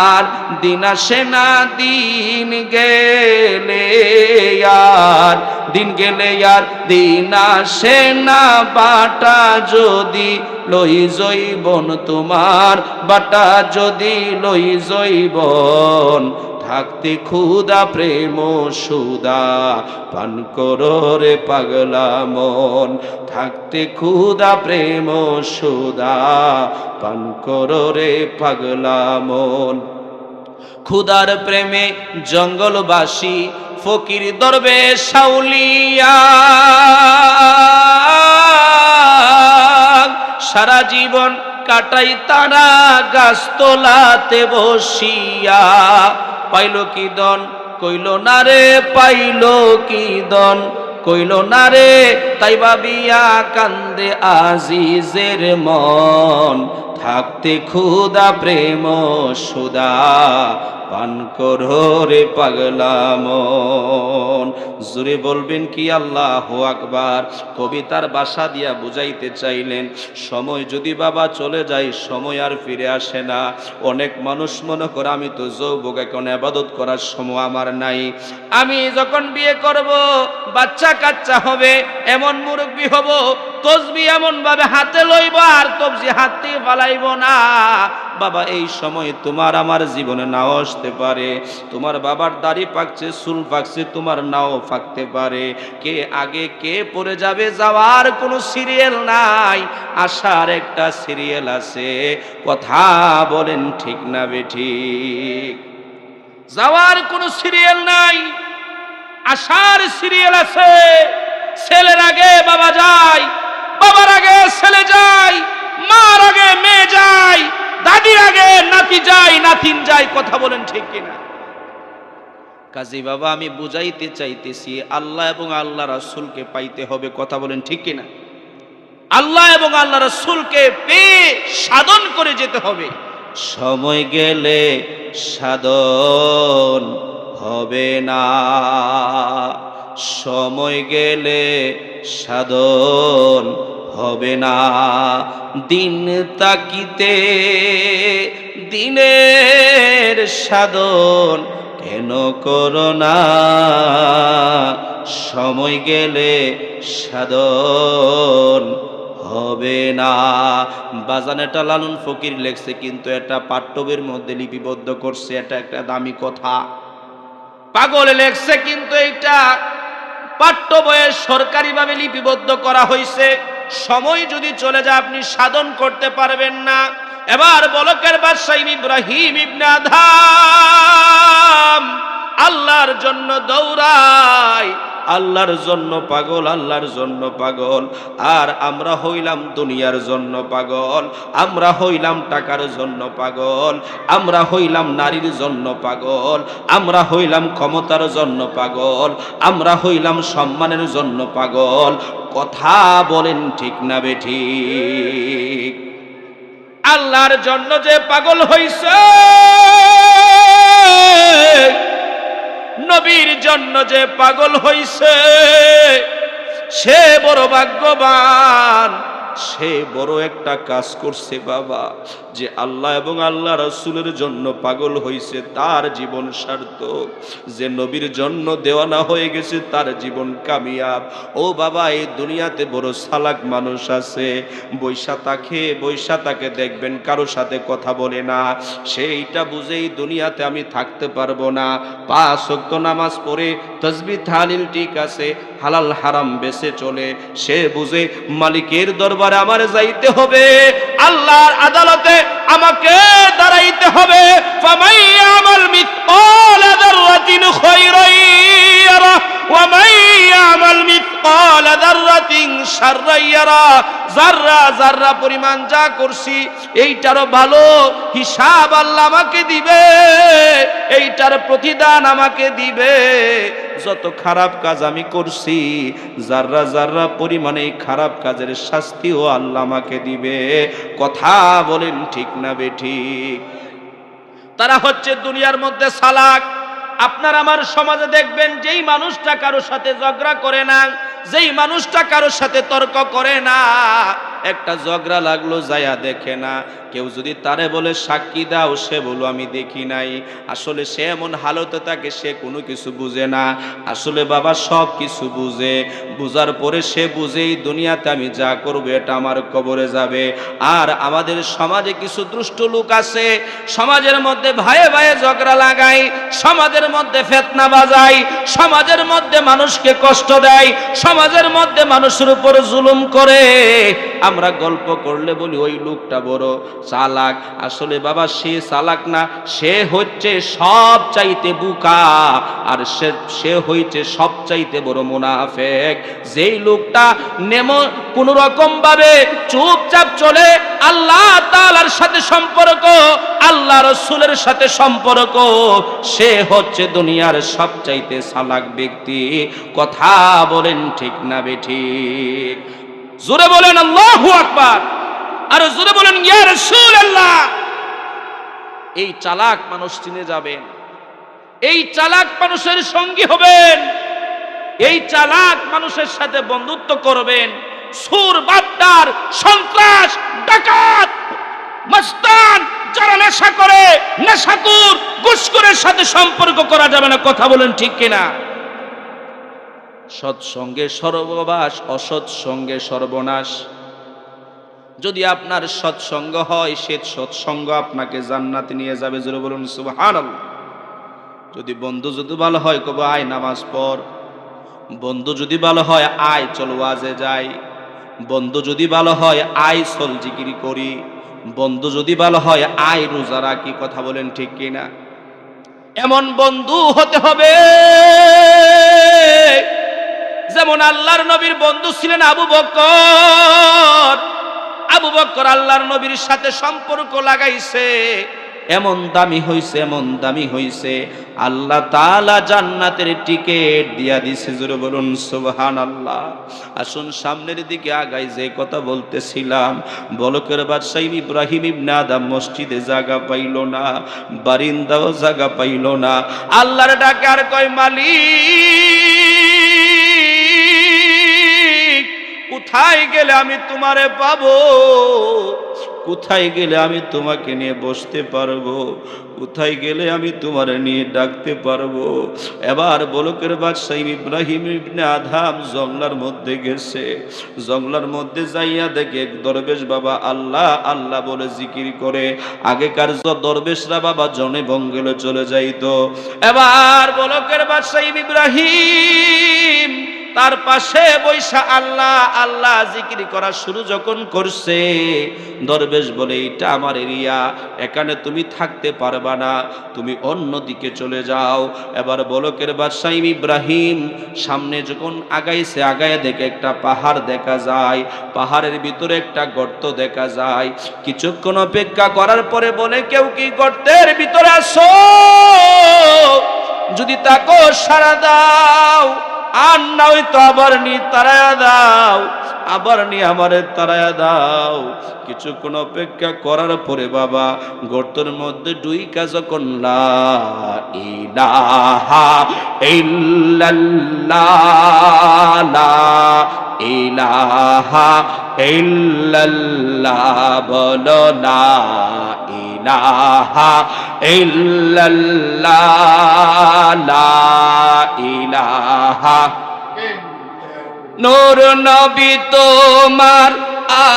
S1: আর দিন আসে না, দিন গেলে আর দিন গেলে আর দিন আসে না, বাটা যদি লই জৈবন তোমার, বাটা যদি লই জৈবন, থাকতে ক্ষুধা প্রেম সুদা পান করো রে পাগলা মন, থাকতে ক্ষুধা প্রেম সুদা পান করো রে পাগলা মন। ক্ষুধার প্রেমে জঙ্গলবাসী ফকির দরবেশ সাউলিয়া সারা জীবন কাটাই তারা গাছতলাতে বসিয়া। পাইল কি দন কইল না রে, পাইল কি দন কইল না রে, তাই ভাবিয়া কান্দে আজিজের মন, থাকতে ক্ষুধা প্রেম সুদা পান করো রে পাগলা মন। জোরে বলবেন কি আল্লাহু আকবার? কবিতার ভাষা দিয়া বুঝাইতে চাইলেন, সময় যদি বাবা চলে যায়, সময় আর ফিরে আসে না। অনেক মানুষ মনে করে আমি তো যৌবক, এখন ইবাদত করার সময় আমার নাই, আমি যখন বিয়ে করব বাচ্চা কাচ্চা হবে, এমন মুরব্বি হব তসবি এমন ভাবে হাতে লইব আর তসবি হাতে ফালাইব না। বাবা এই সময় তোমার আমার জীবনে নাও আসতে পারে, তোমার বাবার দাড়ি পাকছে, চুল পাকছে, তোমার নাও পাকতে পারে। কে আগে কে পড়ে যাবে যাওয়ার কোনো সিরিয়াল নাই, আসার একটা সিরিয়াল আছে। কথা বলেন ঠিক না বেঠিক? যাওয়ার কোনো সিরিয়াল নাই, আসার সিরিয়াল আছে। ছেলের আগে বাবা যায়, বাবার আগে ছেলে যায়, মার আগে মেয়ে যায়, দাদির আগে নাতি যায়, নাতিন যায়। কথা বলেন ঠিক কিনা? কাজী বাবা আমি বুঝাইতে চাইতেছি আল্লাহ এবং আল্লাহ রাসূলকে পাইতে হবে। কথা বলেন ঠিক কিনা? আল্লাহ এবং আল্লাহ রাসূলকে পেয়ে সাধন করে যেতে হবে। সময় গেলে সাধন হবে না, সময় গেলে সাধন হবে না। দিন তাকিতে দিনের সাধন কেন করো না, সময় গেলে সাধন হবে না। বাজানেটা লালন ফকির লেখছে, কিন্তু এটা পাঠ্যবের মধ্যে লিপিবদ্ধ করছে। এটা একটা দামি কথা। পাগল লেখছে, কিন্তু এটা পাঠ্য বইয়ে সরকারিভাবে লিপিবদ্ধ করা হয়েছে। সময় যদি চলে যায় আপনি সাধন করতে পারবেন না। এবার বলকের বাদশা ইব্রাহিম ইবনে আদহাম আল্লাহর জন্য দৌড়ায়, আল্লাহর জন্য পাগল, আল্লাহর জন্য পাগল। আর আমরা হইলাম দুনিয়ার জন্য পাগল, আমরা হইলাম টাকার জন্য পাগল, আমরা হইলাম নারীর জন্য পাগল, আমরা হইলাম ক্ষমতার জন্য পাগল, আমরা হইলাম সম্মানের জন্য পাগল। কথা বলেন ঠিক না বেঠিক? আল্লাহর জন্য যে পাগল হইছে, নবীর জন্য যে পাগল হইছে, সে বড় ভাগ্যবান, সে বড় একটা কাজ করছে বাবা। যে আল্লাহ এবং আল্লাহ রাসূলের জন্য পাগল হইছে তার জীবন সার্থক, যে নবীর জন্য দেওয়ানা হয়ে গেছে তার জীবন কামিয়াব। ও বাবা, এই দুনিয়াতে বড় চালাক মানুষ আছে, বৈশা তাকে দেখবেন কারো সাথে কথা বলে না, সেইটা বুঝেই দুনিয়াতে আমি থাকতে পারবো না। 5 ওয়াক্ত নামাজ পড়ে তাসবিহ তাহলিল ঠিক আছে, হালাল হারাম বেঁচে চলে, সে বুঝে মালিকের দরবারে আমার যাইতে হবে, আল্লাহর আদালতে আমাকে দাঁড়াইতে হবে। ফামান ইয়ামাল মিসকাল যাররাতিন খায়রান ইয়ারা ওয়া মান ইয়ামাল মিসকাল যাররাতিন শাররান ইয়ারা। যাররা যাররা পরিমাণ যা করছি এইটারও ভালো হিসাব আল্লাহ আমাকে দিবে, এইটার প্রতিদান আমাকে দিবে। যত খারাপ কাজ আমি করছি যাররা যাররা পরিমাণে এই খারাপ কাজের শাস্তিও আল্লাহ আমাকে দিবে। কথা বলেন ঠিক না বেঠিক? তারা হচ্ছে দুনিয়ার মধ্যে চালাক। আপনার আমার সমাজে দেখবেন যেই মানুষটা কারোর সাথে ঝগড়া করে না, যেই মানুষটা কারোর সাথে তর্ক করে না, একটা ঝগড়া লাগলো যায়া দেখে না। কেউ যদি তারে বলে সাক্ষী দাও, সে বলো আমি দেখি নাই। আসলে সে এমন হালতে থাকে সে কোনো কিছু বুঝে না। আসলে বাবা সব কিছু বুঝে, বুঝার পরে সে বুঝেই দুনিয়াতে আমি যা করবো এটা আমার কবরে যাবে। আর আমাদের সমাজে কিছু দুষ্ট লোক আছে, সমাজের মধ্যে ভাইয়ে ভাইয়ে ঝগড়া লাগায়, সমাজের মধ্যে ফিতনা বাজায়, সমাজের মধ্যে মানুষকে কষ্ট দেয়, সমাজের মধ্যে মানুষের উপর জুলুম করে। আমরা গল্প করলে বলি ওই লোকটা বড় চালাক। আসলে বাবা সে চালাক না, সে হচ্ছে সব চাইতে বোকা, আর সে হইছে সব চাইতে বড় মুনাফিক। যেই লোকটা কোন রকম ভাবে চুপচাপ চলে, আল্লাহ তাআলার সাথে সম্পর্ক, আল্লাহ রাসূলের সাথে সম্পর্ক, সে হচ্ছে দুনিয়ার সব চাইতে চালাক ব্যক্তি। কথা বলেন ঠিক না বেঠিক? জোরে বলেন আল্লাহু আকবার, আর জোরে বলেন ইয়া রাসূলুল্লাহ। এই চালাক মানুষ চিনে যাবেন, এই চালাক মানুষের সঙ্গী হবেন, এই চালাক মানুষের সাথে বন্ধুত্ব করবেন। সুর, বাট্টার, সন্ত্রাস, ডাকাত, মস্তান, যারা নেশা করে, নেশাখোর, ঘুষখোরের সাথে সম্পর্ক করা যাবে না। কথা বলেন ঠিক কিনা? সৎসঙ্গে সর্ববাস, অসৎ সঙ্গে সর্বনাশ। যদি আপনার সৎসঙ্গ হয়, সে সৎসঙ্গ আপনাকে জান্নাতে নিয়ে যাবে। জোরে বলুন সুবহানাল্লাহ। যদি বন্ধু যদি ভালো হয়, কবে আয় নামাজ পড়। বন্ধু যদি ভালো হয়, আয় চল ওয়াজে যাই। বন্ধু যদি ভালো হয়, আয় চল জিকির করি। বন্ধু যদি ভালো হয়, আয় রোজা রাখি। কথা বলেন ঠিক কিনা? এমন বন্ধু হতে হবে যেমন আল্লাহর নবীর বন্ধু ছিলেন আবু বকর। আবু বকর আল্লাহর নবীর সাথে সম্পর্ক লাগাইছে, এমন দামি হইছে, এমন দামি হইছে, আল্লাহ তাআলা জান্নাতের টিকেট দিয়া দিছে। জোরে বলুন সুবহানাল্লাহ। আসুন সামনের দিকে আগাই। যে কথা বলতেছিলাম, বলকের বাদশাহ ইব্রাহিম ইবনে আদম মসজিদে জায়গা পাইল না, বারিন্দাও জায়গা পাইল না। আল্লাহর ডাকে আর কয়, মালিক কোথায় গেলে আমি তোমারে পাবো? কোথায় গেলে আমি তোমাকে নিয়ে বসতে পারবো? কোথায় গেলে আমি তোমারে নিয়ে ডাকতে পারবো? এবার বলকের বাদশাহ ইব্রাহিম ইবনে আদম জঙ্গলার মধ্যে গেছে। জঙ্গলার মধ্যে যাইয়া দেখে এক দরবেশ বাবা আল্লাহ আল্লাহ বলে জিকির করে। আগেকার দরবেশরা বাবা জনে বঙ্গলে চলে যাইতো। এবার বলকের বাদশাহ ইব্রাহিম তার পাশে বৈশা আল্লাহ আল্লাহ জিকির করা শুরু যখন করছে, দরবেশ বলে, এটা আমার এরিয়া, এখানে তুমি থাকতে পারবা না, তুমি অন্য দিকে চলে যাও। এবার বলকের বাদশাহ ইব্রাহিম সামনে যখন আগাইছে, আগায় দেখে একটা পাহাড় দেখা যায়, পাহাড়ের ভিতরে একটা গর্ত দেখা যায়। কিছুক্ষণ অপেক্ষা করার পরে বলে, কেউ কি গর্তের ভিতরে আসো? যদি তাকো সাড়া দাও, আর না ওই তো আবার নি তারায়া দাও, আবার নি আমারে তারায়া দাও। কিছুক্ষণ অপেক্ষা করার পরে বাবা গর্তের মধ্যে ডুইকা যখন লা ইলাহা ইল্লাল্লাহ, লা ইলাহা ইল্লাল্লাহ বলো, লা ইলাহা ইল্লাল্লাহ, লা ইলাহা। নূর নবী তোমার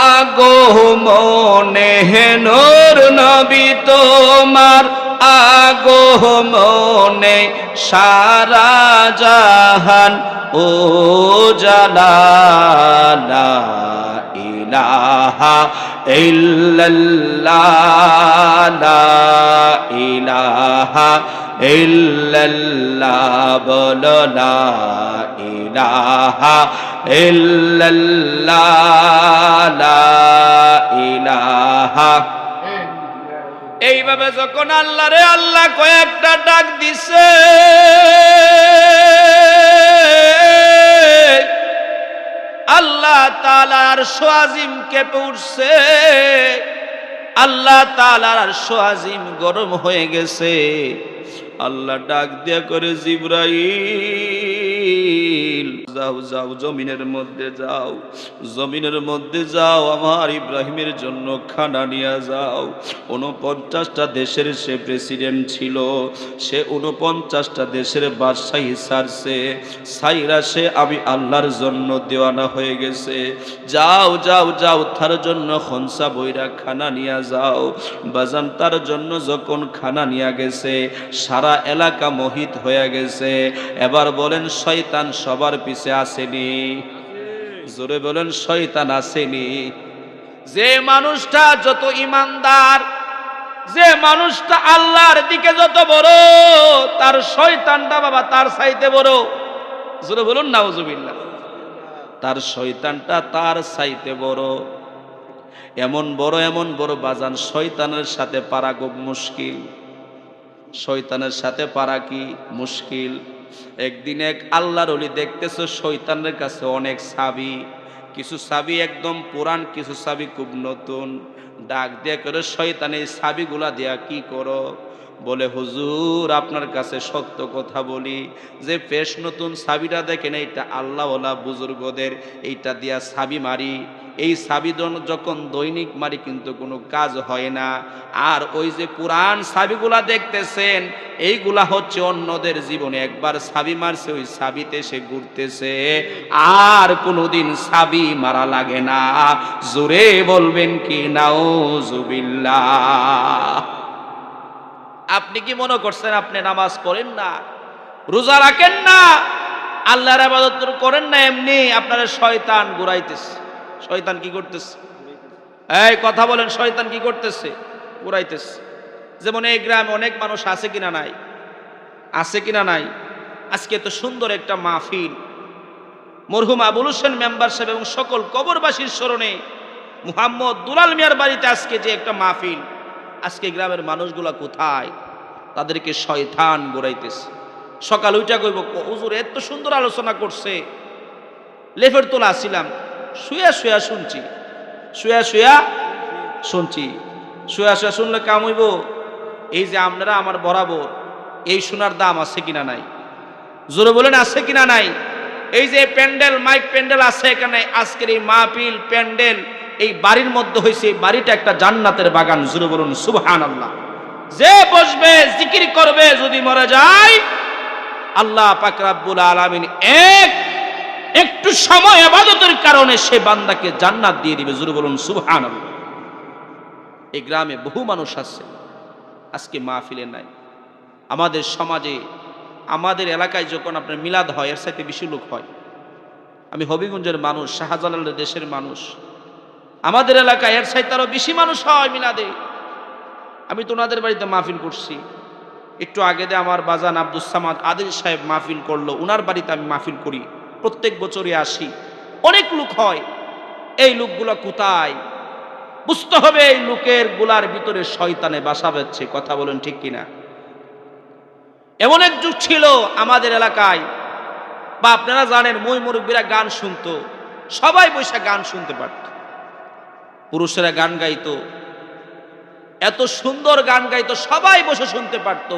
S1: আগমনে, নূর নবী তোমার আগমনে সারা জাহান ও জালা, লা ইলাহা ইল্লাল্লাহ, লা ইলাহা ইল্লাল্লাহ বলো, লা ইলাহা ইল্লাল্লাহ, লা ইলাহা। এইভাবে যখন আল্লাহরে আল্লাহ কয়েকটা ডাক দিছে, আল্লাহ তাআলার আরশ আজিম কেঁপে উঠছে, আল্লাহ তাআলার আরশ আজিম গরম হয়ে গেছে। আল্লাহ ডাক দিয়া করে, জিবরাইল যাও যাও, জমিনের মধ্যে যাও, জমিনের মধ্যে যাও, আমার ইব্রাহিমের জন্য খানা নিয়ে যাও। 49টা দেশের সে প্রেসিডেন্ট ছিল, সে 49টা দেশের বাদশাহী ছাড়ছে, সাইরা সে আমি আল্লাহর জন্য দেওয়ানা হয়ে গেছে। যাও যাও যাও, তার জন্য খনসা বইরা খানা নিয়ে যাও। বাজান তার জন্য যখন খানা নিয়ে গেছে, সারা এলাকা মোহিত হয়ে গেছে। এবার বলেন, শয়তান সবার পিছে আসেনি? জোরে বলেন, শয়তান আসেনি? যে মানুষটা যত ইমানদার, যে মানুষটা আল্লাহর দিকে যত বড়, তার শয়তানটা বাবা তার চাইতে বড়। জোরে বলুন নাউজুবিল্লাহ। তার শয়তানটা তার চাইতে বড়। এমন বড় বাজান, শয়তানের সাথে পারা খুব মুশকিল। শয়তানের সাথে পারা কি মুশকিল। একদিন এক আল্লাহর ওলি দেখতেছে শয়তানের কাছে অনেক চাবি, কিছু চাবি একদম পুরান, কিছু চাবি খুব নতুন। ডাক দিয়া করে, শয়তান এই চাবিগুলা দিয়া কি করো? বলে হুজুর আপনার কাছে সত্য কথা বলি, যে ফ্রেশ নতুন চাবিটা দেখেন এইটা আল্লাহওয়ালা বুজুর্গদের, এইটা দিয়া চাবি মারি, এই চাবি যখন দৈনিক মারি কিন্তু কোনো কাজ হয় না। আর ওই যে পুরান চাবিগুলা দেখতেছেন এইগুলা হচ্ছে অন্যদের জীবনে একবার চাবি মারছে, ওই চাবিতে সে ঘুরতেছে, আর কোনোদিন চাবি মারা লাগে না। জোরে বলবেন কি নাউজুবিল্লাহ। আপনি কি মনে করছেন আপনি নামাজ পড়েন না, রোজা রাখেন না, আল্লাহর ইবাদত করেন না, এমনি আপনারা শয়তান ঘুরাইতেছে? শয়তান কি করতেছে? এই কথা বলেন, শয়তান কি করতেছে? ঘুরাইতেছে। যেমন এই গ্রামে অনেক মানুষ আছে কিনা নাই? আছে কিনা নাই? আজকে তো সুন্দর একটা মাহফিল, মরহুম আবুল হোসেন মেম্বার সাহেব এবং সকল কবরবাসীর স্মরণে মুহাম্মদ দুলাল মিয়ার বাড়িতে আজকে যে একটা মাহফিল, আজকে গ্রামের মানুষগুলা কোথায়? তাদেরকে শয়তান ঘুরাইতেছে। সকাল ওইটা কইব হুজুর এত সুন্দর আলোচনা করছে, লেফের তোলা আসিলাম, শুয়া শুয়া শুনছি, শুয়া শুয়া শুনছি, শুয়া শুয়া শুনলে কাম হইব? এই যে আপনারা আমার বরাবর এই শোনার দাম আছে কিনা নাই? জোরে বলেন আছে কিনা নাই? এই যে প্যান্ডেল, মাইক প্যান্ডেল আছে এখানে, আজকের এই মাহফিল প্যান্ডেল এই বাড়ির মধ্যে হয়েছে, এই বাড়িটা একটা জান্নাতের বাগান। জোরে বলুন সুবহানাল্লাহ। যে বসবে জিকির করবে, যদি মরে যায় আল্লাহ পাক রব্বুল আলামিন একটু সময় ইবাদতের কারণে সে বান্দাকে জান্নাত দিয়ে দিবে। জোরে বলুন সুবহানাল্লাহ। এই গ্রামে বহু মানুষ আছে, আজকে মাহফিলে নাই। আমাদের সমাজে, আমাদের এলাকায় যখন আপনার মিলাদ হয় এর সাথে বেশি লোক হয়। আমি হবিগঞ্জের মানুষ, শাহজালালের দেশের মানুষ, আমাদের এলাকায় এর সাথে আরো বেশি মানুষ হয় মিলাদে। আমি তো ওনাদের বাড়িতে মাহফিল করছি, একটু আগে দিয়ে আমার বাজান আব্দুস সামাদ আদিল সাহেব মাহফিল করলো, ওনার বাড়িতে আমি মাহফিল করি, প্রত্যেক বছরই আসি। অনেক লোক হয়। এই লোকগুলো কোথায়? বুঝতে হবে এই লোকের গুলার ভিতরে শয়তানে বাসা বাঁধছে। কথা বলেন ঠিক কিনা? এমন এক যুগ ছিল আমাদের এলাকায়, বা আপনারা জানেন মই মুরব্বীরা গান শুনতো, সবাই বসে গান শুনতে পারত, পুরুষেরা গান গাইতো, এত সুন্দর গান গাইতো, সবাই বসে শুনতে পারত।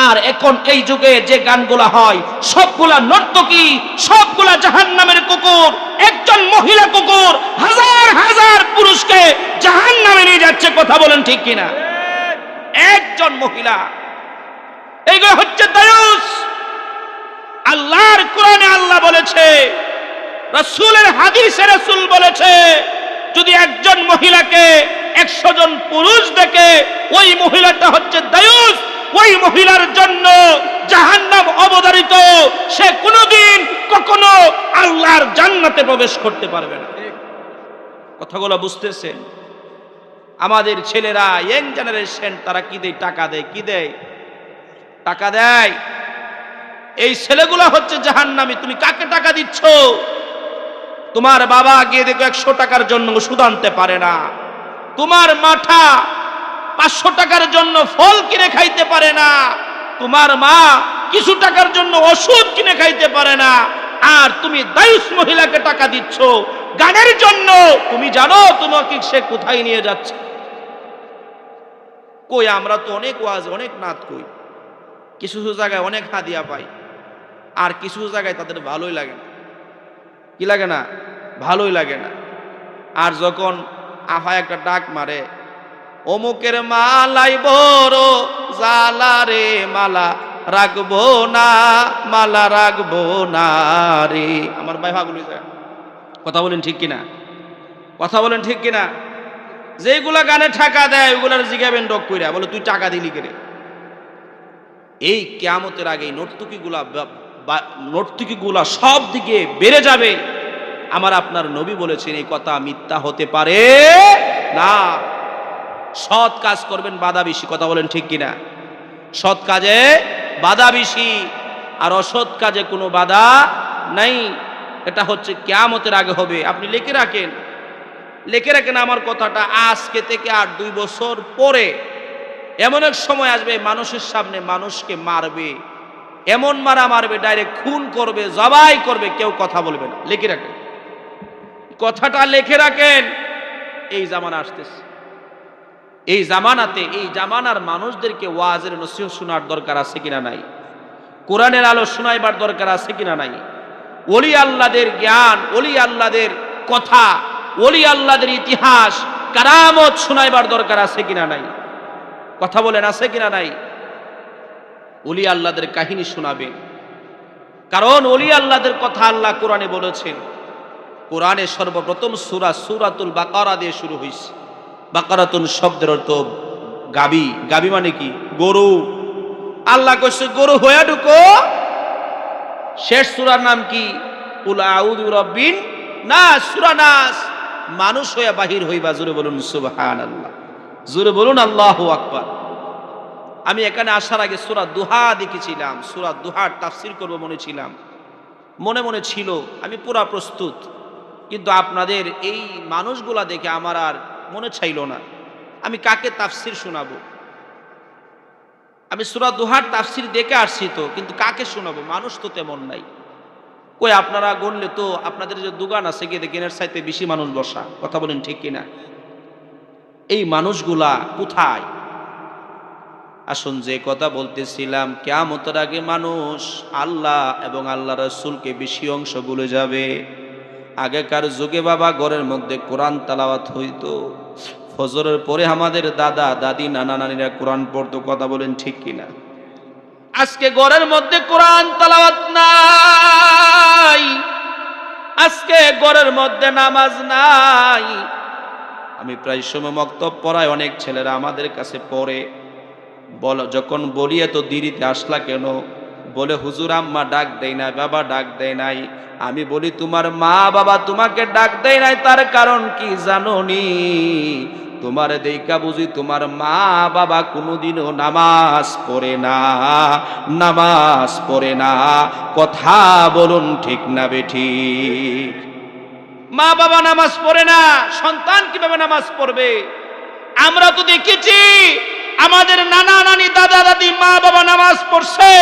S1: আর এখন এই যুগে যে গানগুলা হয় সবগুলা নর্তকী, সবগুলা জাহান্নামের কুকুর। একজন মহিলা কুকুর হাজার হাজার পুরুষকে জাহান্নামে নিয়ে যাচ্ছে। কথা বলেন ঠিক কিনা? একজন মহিলা। এইগুলো হচ্ছে দায়ুস। আল্লাহর কোরআনে আল্লাহ বলেছে, রাসূলের হাদিসে রাসূল বলেছে, যদি একজন মহিলাকে 100 জন পুরুষ দেখে ওই মহিলাটা হচ্ছে দায়ুস, ওই মহিলার জন্য জাহান্নাম অবধারিত। সে কোনোদিন কখনো আল্লাহর জান্নাতে প্রবেশ করতে পারবে না। কথাগুলো বুঝতেছেন? আমাদের ছেলেরা, ইয়াং জেনারেশন, তারা কি দেয়? টাকা দেয়। কি দেয়? টাকা দেয়। এই ছেলেগুলা হচ্ছে জাহান্নামী। তুমি কাকে টাকা দিচ্ছ? তোমার বাবা গিয়ে দেখো 100 টাকার জন্য ওষুধ আনতে পারে না, তোমার মাঠা 500 টাকার জন্য ফল কিনে খাইতে পারে না, তোমার মা কিছু টাকার জন্য ওষুধ কিনে খাইতে পারে না, আর তুমি দায়ুস মহিলাকে টাকা দিচ্ছ গানের জন্য। তুমি জানো তোমাকে সে কোথায় নিয়ে যাচ্ছে? কই, আমরা তো অনেক ওয়াজ, অনেক নাত কই, কিছু কিছু জায়গায় অনেক হাদিয়া পাই, আর কিছু জায়গায় তাদের ভালোই লাগে না। কি লাগে না? ভালোই লাগে না। আর যখন আফা একটা ডাক মারে, অমুকের মালাই বড় জালা রে, মালা রাখবো না, মালা রাখবো না রে। আমার ভাই ভাগুলি যায়। কথা বলেন ঠিক কিনা? কথা বলেন ঠিক কিনা? যেগুলা গানে টাকা দেয় ওগুলার জিগাবেন ডক কইরা, বলে তুই টাকা দিলি কেন? এই কিয়ামতের আগে নর্তকীগুলা সব দিকে বেড়ে যাবে। আমার আপনার নবী বলেছেন এই কথা মিথ্যা হতে পারে না। সৎ কাজ করবেন, বাধা বেশি। কথা বলেন ঠিক কিনা? সৎ কাজে বাধা বেশি, আর অসৎ কাজে কোনো বাধা নাই। এটা হচ্ছে কিয়ামতের আগে হবে। আপনি লিখে রাখেন, লিখে রাখেন আমার কথাটা। আজকে থেকে আর 2 বছর পরে এমন এক সময় আসবে মানুষের সামনে মানুষকে মারবে, এমন মারা মারবে, ডাইরেক্ট খুন করবে, জবাই করবে, কেউ কথা বলবে না। লিখে রাখেন কথাটা, লিখে রাখেন। এই জামানা আসতেছে। এই জামানাতে এই জামানার মানুষদেরকে ওয়াজের নসিহত শোনার দরকার আছে কিনা নাই? কোরআনের আলো শোনাইবার দরকার আছে কিনা নাই? ওলি আল্লাহদের জ্ঞান, ওলি আল্লাহদের কথা, ওলি আল্লাহদের ইতিহাস, কারামত শোনাইবার দরকার আছে কিনা নাই? কথা বলেন, আছে কিনা নাই? ওলি আল্লাহদের কাহিনী শোনাবেন, কারণ ওলি আল্লাহদের কথা আল্লাহ কোরআনে বলেছেন। কোরআনে সর্বপ্রথম সূরা সূরাতুল বাকারা দিয়ে শুরু হয়েছে। বাকারাতুন শব্দের অর্থ গাবি। গাবি মানে কি? গরু। আল্লাহ কইছে গরু হইয়া ঢুকো। শেষ সূরার নাম কি? কুল আউযু বিরাব্বিন নাস, সূরা নাস। মানুষ হইয়া বাহির হইবা। জোরে বলুন সুবহানাল্লাহ, জোরে বলুন আল্লাহু আকবার। আমি এখানে আসার আগে সূরা দুহা দেখেছিলাম, সূরা দুহার তাফসীর করব মনে ছিলাম, মনে মনে ছিল, আমি পুরা প্রস্তুত, কিন্তু আপনাদের এই মানুষগুলা দেখে আমার আর মনে চাইল না আমি কাকে তাফসীর শোনাবো। আমি সূরা দুহার তাফসীর দেখে আসছি তো, কিন্তু কাকে শোনাবো? মানুষ তো তেমন নাই। কই আপনারা গণলে তো আপনাদের যে দোকান আছে গিয়ে দেখেন এর চাইতে বেশি মানুষ বসা। কথা বলেন ঠিক কিনা? এই মানুষগুলা কোথায়? আসুন, যে কথা বলতেছিলাম, কিয়ামতের আগে মানুষ আল্লাহ এবং আল্লাহ রাসূলকে বেশি অংশ ভুলে যাবে। আগেকার যুগে বাবা ঘরের মধ্যে কোরআন তেলাওয়াত হইতো। ফজরের পরে আমাদের দাদা দাদি নানা নানিরা কোরআন পড়তো। কথা বলেন ঠিক কিনা? আজকে ঘরের মধ্যে কোরআন তেলাওয়াত নাই, আজকে ঘরের মধ্যে নামাজ নাই। আমি প্রায় সময় মক্তব পড়াই, অনেক ছেলেরা আমাদের কাছে পড়ে, যখন বলি এত দেরিতে আসলা কেন? বলে হুজুর আম্মা ডাক দেয় নাই, বাবা ডাক দেয় নাই। আমি বলি তোমার মা বাবা তোমাকে ডাক দেয় নাই, তার কারণ কি জানোনি? তোমার দেইকা বুঝি তোমার মা বাবা কোনোদিনও নামাজ পড়ে না, নামাজ পড়ে না। কথা বলুন ঠিক না বেঠিক? মা বাবা নামাজ পড়ে না, সন্তান কিভাবে নামাজ পড়বে? আমরা তো দেখেছি আমাদের নানা নানি দাদা দাদি মা বাবা নামাজ পড়ছে,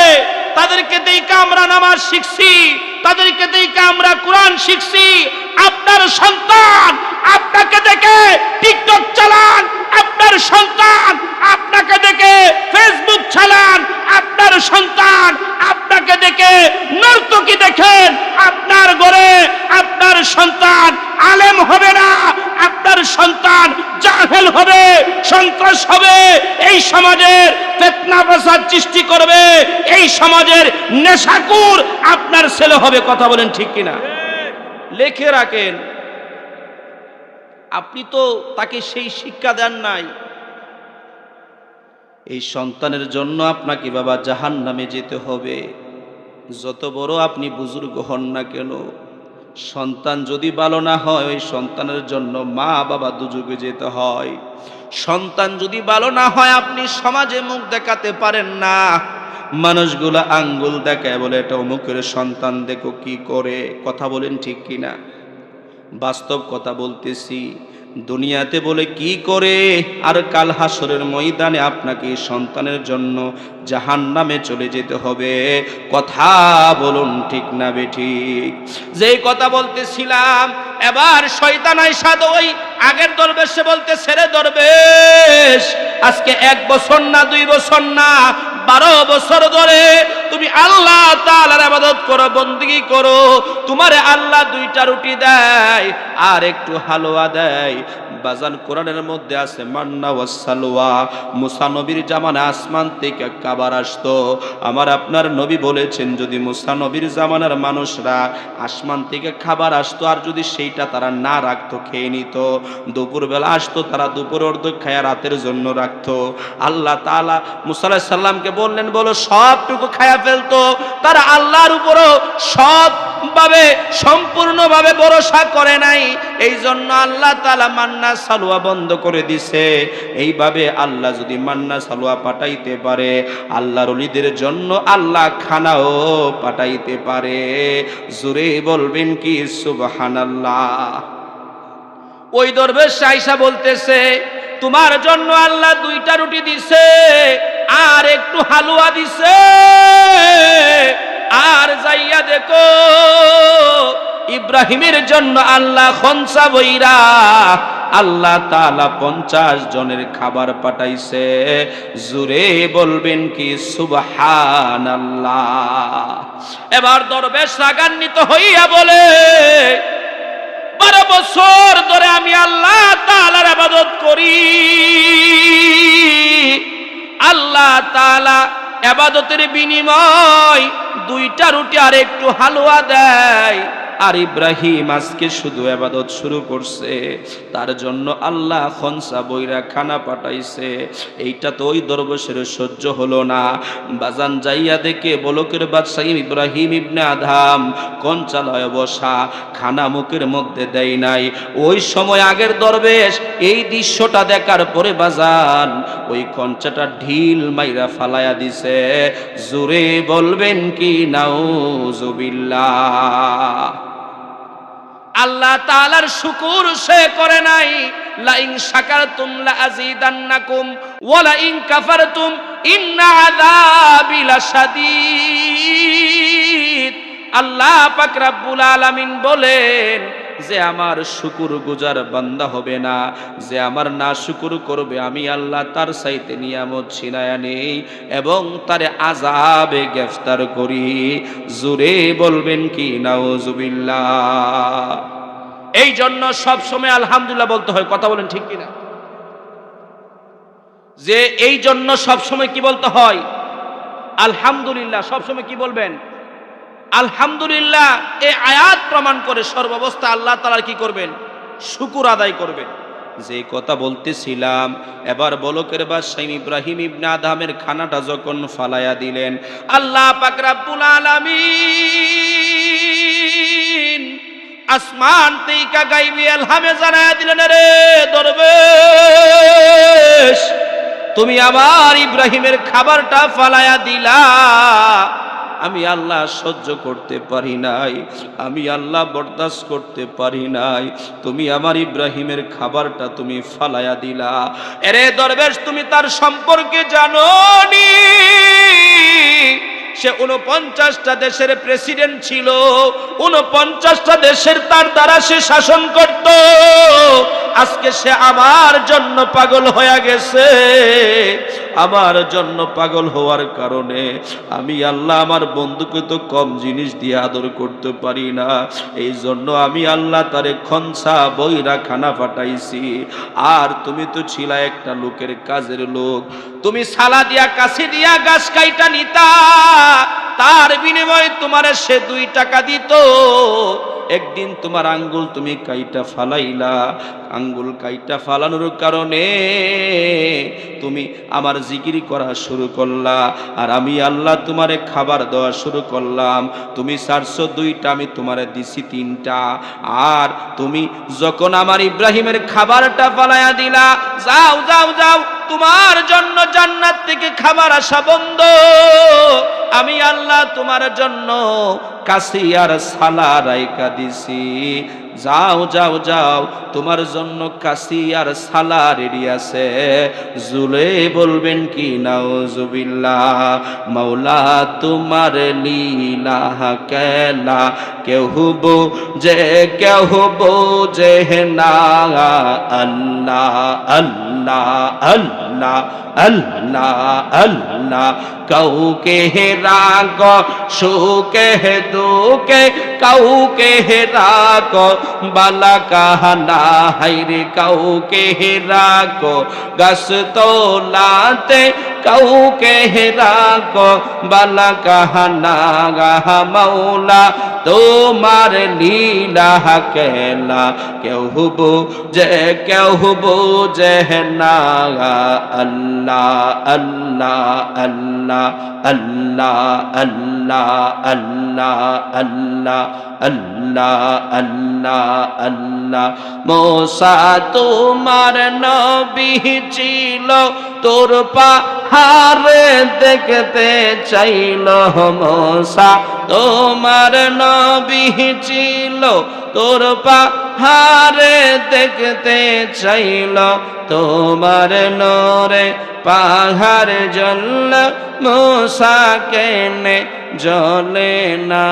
S1: তাদেরকে দেখে আমরা নামাজ শিখছি, তাদেরকে দেখে আমরা কোরআন শিখছি। আপনার সন্তান আপনাকে দেখে টিকটক চালান, আপনার সন্তান আপনাকে দেখে ফেসবুক চালান, আপনার সন্তান আপনাকে দেখে নর্তকী দেখেন। আপনার ঘরে আপনার সন্তান আলেম হবে না, আপনার সন্তান জাহেল হবে, সন্ত্রাস হবে, এই সমাজের ফিতনা ফাসাদ সৃষ্টি করবে, এই সমাজের নেশাখোর আপনার ছেলে হবে। কথা বলেন ঠিক কিনা? লিখে রাখেন, আপনি তো তাকে সেই শিক্ষা দেন নাই। এই সন্তানের জন্য আপনাকে বাবা জাহান্নামে যেতে হবে। যত বড় আপনি বুজুর্গ হন না কেন, সন্তান যদি ভালো না হয়, ওই সন্তানের জন্য মা বাবা দুযোগে যেতে হয়। সন্তান যদি ভালো না হয়, আপনি সমাজে মুখ দেখাতে পারেন না। মানুষগুলা আঙ্গুল দেখায়, বলে এটা অমুকের সন্তান, দেখো কি করে। কথা বলেন ঠিক কিনা? বাস্তব কথা বলতেছি। দুনিয়াতে বলে কি করে, আর কাল হাসরের ময়দানে আপনাকে সন্তানের জন্য জাহান্নামে চলে যেতে হবে। কথা বলুন ঠিক না বেঠিক? যেই কথা বলতেছিলাম, এবার শয়তান আইসা ওই আগের দরবেশে বলতে, ছেড়ে দরবেশ, আজকে 1 বছর না 2 বছর না 12 বছর ধরে তুমি আল্লাহ তাআলার ইবাদত করো, বندگی করো। তোমারে আল্লাহ 2টা রুটি দেয় আর একটু হালুয়া দেয়। বাজান কোরআনের মধ্যে আছে মান্না ওয়াস সালওয়া। মুসা নবীর জামানায় আসমান থেকে খাবার আসতো। আমার আপনার নবী বলেছেন, যদি মুসা নবীর জামানার মানুষরা আসমান থেকে খাবার আসতো, আর যদি সেইটা তারা না রাখতো, খেয়ে নিত, দুপুরবেলা আসতো, তারা দুপুর অর্ধেক খায়া রাতের জন্য রাখতো। আল্লাহ তাআলা মুসা আলাইহিস সালামকে বললেন, বলো সবটুকু খায়া ফেলতো। তারা আল্লাহর উপরও সবভাবে সম্পূর্ণভাবে ভরসা করে নাই, এই জন্য আল্লাহ তাআলা মান্না সালওয়া বন্ধ করে দিছে। এইভাবে আল্লাহ যদি মান্না সালওয়া পাঠাইতে পারে, আল্লাহর ওলিদের জন্য আল্লাহ খানাও পাঠাইতে পারে। জোরে বলবেন কি সুবহানাল্লাহ? ওই দরবেশ আয়েশা বলতেছে, তোমার জন্য আল্লাহ 2টা রুটি দিছে আর একটু হালুয়া দিছে। আর যাইয়া দেখো, ইব্রাহিমের জন্য আল্লাহ খনসা বইরা আল্লাহ তাআলা 50 জনের খাবার পাঠাইছে। জোরে বলবেন কি সুবহানাল্লাহ। এবার দরবেশ রাগান্বিত হইয়া বলে, 12 বছর ধরে আমি আল্লাহ তাআলার ইবাদত করি, আল্লাহ তাআলা ইবাদতের বিনিময় 2টা রুটি আর একটু হালুয়া দেয়, আর ইব্রাহিম আজকে শুধু ইবাদত শুরু করছে, তার জন্য আল্লাহ খনসা বইরা খানা পাঠাইছে। এইটা তো ওই দরবেশের সহ্য হলো না। বাজান যাইয়া দেখে বলকের বাদশাহ ইব্রাহিম ইবনে আদহাম কঞ্চালয়ে বসা, খানা মুখের মধ্যে দেয় নাই। ওই সময় আগের দরবেশ এই দৃশ্যটা দেখার পরে বাজান ওই কঞ্চাটা ঢিল মাইরা ফালায়া দিছে। জোরে বলবেন কি নাউজুবিল্লাহ। আল্লাহ তাআলার শুকর সে করে নাই। লা ইন শাকারতুম লা আযীদান্নাকুম ওয়া লা ইন কাফারতুম ইন্না আযাবি লাশাদীদ। আল্লাহ পাক রব্বুল আলামিন বলেন যে আমার শুকর গুজার বান্দা হবে না, যে আমার না শুকর করবে, আমি আল্লাহ তার চাইতে নিয়ামত ছিনায়া নেই এবং তারে আযাবে গ্রেফতার করি। জোরে বলবেন কি নাউজুবিল্লাহ। এই জন্য সব সময় আলহামদুলিল্লাহ বলতে হয়। কথা বলেন ঠিক কিনা? যে এই জন্য সব সময় কি বলতে হয়? আলহামদুলিল্লাহ। সব সময় কি বলবেন? আলহামদুলিল্লাহ। এই আয়াত প্রমাণ করে সর্বাবস্থা আল্লাহ তাআলার কি করবেন? শুকর আদায় করবেন। যে কথা বলতেছিলাম, এবার বলকের বাদশাহ ইব্রাহিম ইবনে আদহামের খানাটা যখন ফালায়া দিলেন, আল্লাহ পাক রব্বুল আলামিন আসমান থেকে গায়বী এলহামে জানায়া দিলেন, রে দরবেশ, তুমি আমার ইব্রাহিমের খাবারটা ফালায়া দিলা, আমি আল্লাহ সহ্য করতে পারি নাই, আমি আল্লাহ বরদাস্ত করতে পারি নাই, তুমি আমার ইব্রাহিমের খাবারটা তুমি ফালায়া দিলা। এরে দরবেশ, তুমি তার সম্পর্কে জানো নি? সে 49টা দেশের প্রেসিডেন্ট ছিল, 49টা দেশের তার দ্বারা সে শাসন করত। আজকে সে আমার জন্য পাগল হয়ে গেছে। আমার জন্য পাগল হওয়ার কারণে আমি আল্লাহ আমার বন্ধুকে তো কম জিনিস দিয়ে আদর করতে পারি না। এই জন্য আমি আল্লাহ তারে খনসা বইরা খানা পাঠাইছি। আর তুমি তো ছিলা একটা লোকের কাজের লোক, তুমি সালা দিয়া কাছি দিয়া গাছ কাইটা নিতা, তার বিনিময়ে তোমার সে 2 টাকা দিত। একদিন তোমার আঙ্গুল তুমি কাইটা ফালাইলা, আঙ্গুল কাইটা ফালানোর কারণে তুমি আমার জিকির করা শুরু করলা, আর আমি আল্লাহ তোমারে খাবার দেওয়া শুরু করলাম। তুমি 402টা, আমি তোমারে দিছি 3টা। আর তুমি যখন আমার ইব্রাহিমের খাবারটা ফালাইয়া দিলা, যাও যাও যাও, তোমার জন্য জান্নাত থেকে খাবার আসা বন্ধ। আমি আল্লাহ তোমার জন্য কাশি আর সালা রাইকা দিছি। যাও যাও যাও, তোমার জন্য কাশি আর সালা রেডি আছে। জুলে বলবেন কি নাউজুবিল্লাহ। মাওলা তোমার লীলা কেলা কেউ বোঝে কেউ বোঝে না। আল্লাহ আল্লাহ আল্লাহ আল্লাহ আল্লাহ। কাউকে রাগ সুখে দুঃখে, কাউকে রাগ বালা কাহানা হাইরে, কাউকে রাগ গাছ তোলাতে, কাউকে রাগ বালা কাহানা গাহা। মাওলা তোমার লীলা কেলা কেউ বোঝে কেউ বোঝে না। আল্লাহ আল্লাহ আল্লাহ আল্লাহ আল্লাহ আল্লাহ আল্লাহ আল্লাহ আল্লাহ আল্লাহ। মোসা তোমার নবী ছিল, তোর পাহাড়ে দেখতে চাইল। মোসা তোমার নবী ছিল, তোর পাহাড়ে দেখতে চাইল। তোমার নূরে পাহাড় জ্বলল, মোসা কেনে জ্বলে না।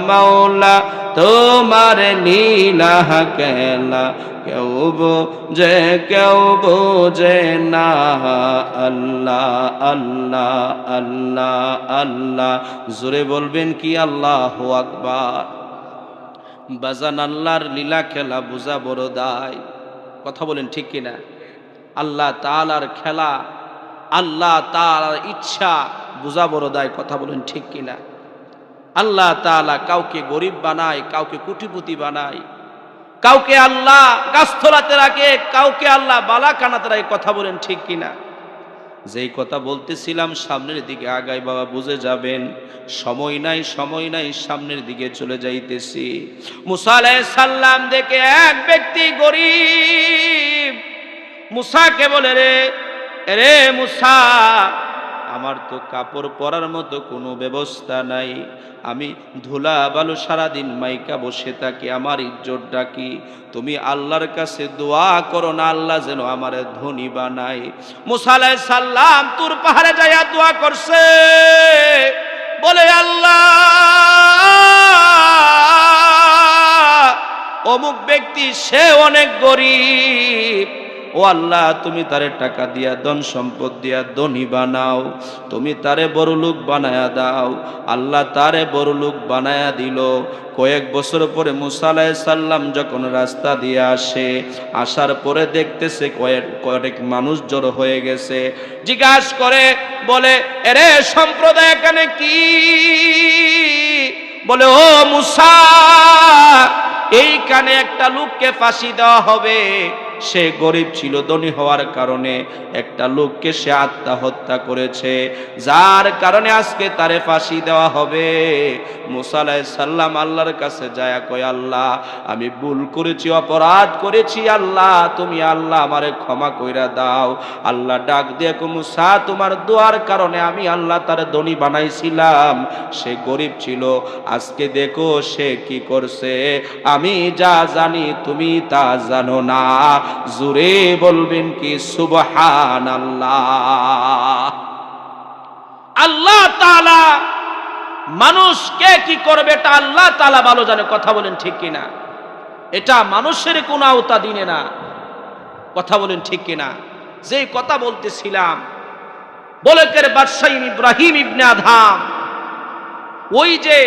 S1: মাওলা তোমার লীলা কেলা কেউ বোঝে কেউ বোঝে না। আল্লাহ আল্লাহ আল্লাহ আল্লাহ, জোরে বলবেন কি আল্লাহু আকবার। বাজান, আল্লাহর লীলা খেলা বোঝা বড় দায়। কথা বলেন ঠিক কিনা? আল্লাহ তাআলার খেলা, আল্লাহ তাআলার ইচ্ছা বোঝা বড় দায়। কথা বলেন ঠিক কিনা? আল্লাহ তাআলা কাউকে গরিব বানায়, কাউকে কোটিপতি বানায়, কাউকে আল্লাহ গাছতলাতে রাখে, কাউকে আল্লাহ বালাখানাতে রাখে। কথা বলেন ঠিক কিনা? যেই কথা বলতেছিলাম সামনের দিকে আগাই বাবা, বুঝে যাবেন। সময় নাই, সময় নাই, সামনের দিকে চলে যাইতেছি। মুসা আলাইহিস সালাম দেখে এক ব্যক্তি গরিব, মুসাকে বলে, রে মুসা, আমার তো কাপড় পরার মতো কোনো ব্যবস্থা নাই, আমি ধুলা বালু সারাদিন মাইকা বসে থাকি, আমার ইজ্জতটা কি? তুমি আল্লাহর কাছে দোয়া করো না, আল্লাহ যেন আমার ধনী বানায়। মুসা আলাইহিস সালাম তুর পাহাড়ে যাইয়া দোয়া করছে, বলে আল্লাহ, অমুক ব্যক্তি সে অনেক গরিব, ও আল্লাহ তুমি তারে টাকা দিয়া ধন সম্পদ দিয়া ধনী বানাও, তুমি তারে বড় লোক বানায়া দাও। আল্লাহ তারে বড় লোক বানায়া দিল। কয়েক বছর পরে মুসা আলাইহিস সালাম যখন রাস্তা দিয়ে আসে, আসার পরে দেখতেছে কয়েক মানুষ জড়ো হয়ে গেছে। জিজ্ঞাসা করে, বলে, এরে সম্প্রদায় এখানে কি? বলে, ও মুসা, এইখানে একটা লোককে ফাঁসি দেওয়া হবে। সে গরিব ছিল, ধনী হওয়ার কারণে একটা লোককে সে আত্মহত্যা করেছে, যার কারণে আজকে তারে ফাঁসি দেওয়া হবে। মুসা আলাইহিস সালাম আল্লাহর কাছে যায় কয়, আল্লাহ আমি ভুল করেছি, অপরাধ করেছি, আল্লাহ তুমি আল্লাহ আমারে ক্ষমা কইরা দাও। আল্লাহ ডাক দিয়ে কয়, মুসা তোমার দোয়ার কারণে আমি আল্লাহ তারে ধনী বানাইছিলাম। সে গরিব ছিল, আজকে দেখো সে কি করছে। আমি যা জানি তুমি তা জানো না। জোরে বলবেন কি সুবহানাল্লাহ। আল্লাহ তাআলা মানুষকে কি করবে এটা আল্লাহ তাআলা ভালো জানে। কথা বলেন ঠিক কিনা? এটা মানুষের কোনো আওতাধীনে না। কথা বলেন ঠিক কিনা? যে কথা বলতেছিলাম, বলকের বাদশাহ ইব্রাহিম ইবনে আদহাম, ওই যে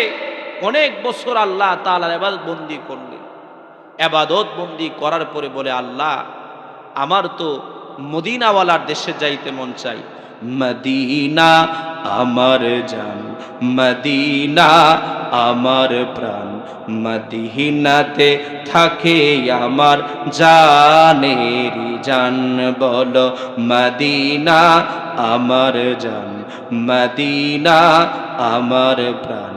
S1: অনেক বছর আল্লাহ তাআলার ইবাদত বন্দি করলেন। ইবাদত বন্দি করার পরে বলে, আল্লাহ আমার তো মদিনাওয়ালার দেশে যাইতে মন চাই। মদিনা আমার জান, মদিনা আমার প্রাণ, মদিনাতে থাকে আমার জানেরি জান। বলো মদিনা আমার জান, মদিনা আমার প্রাণ,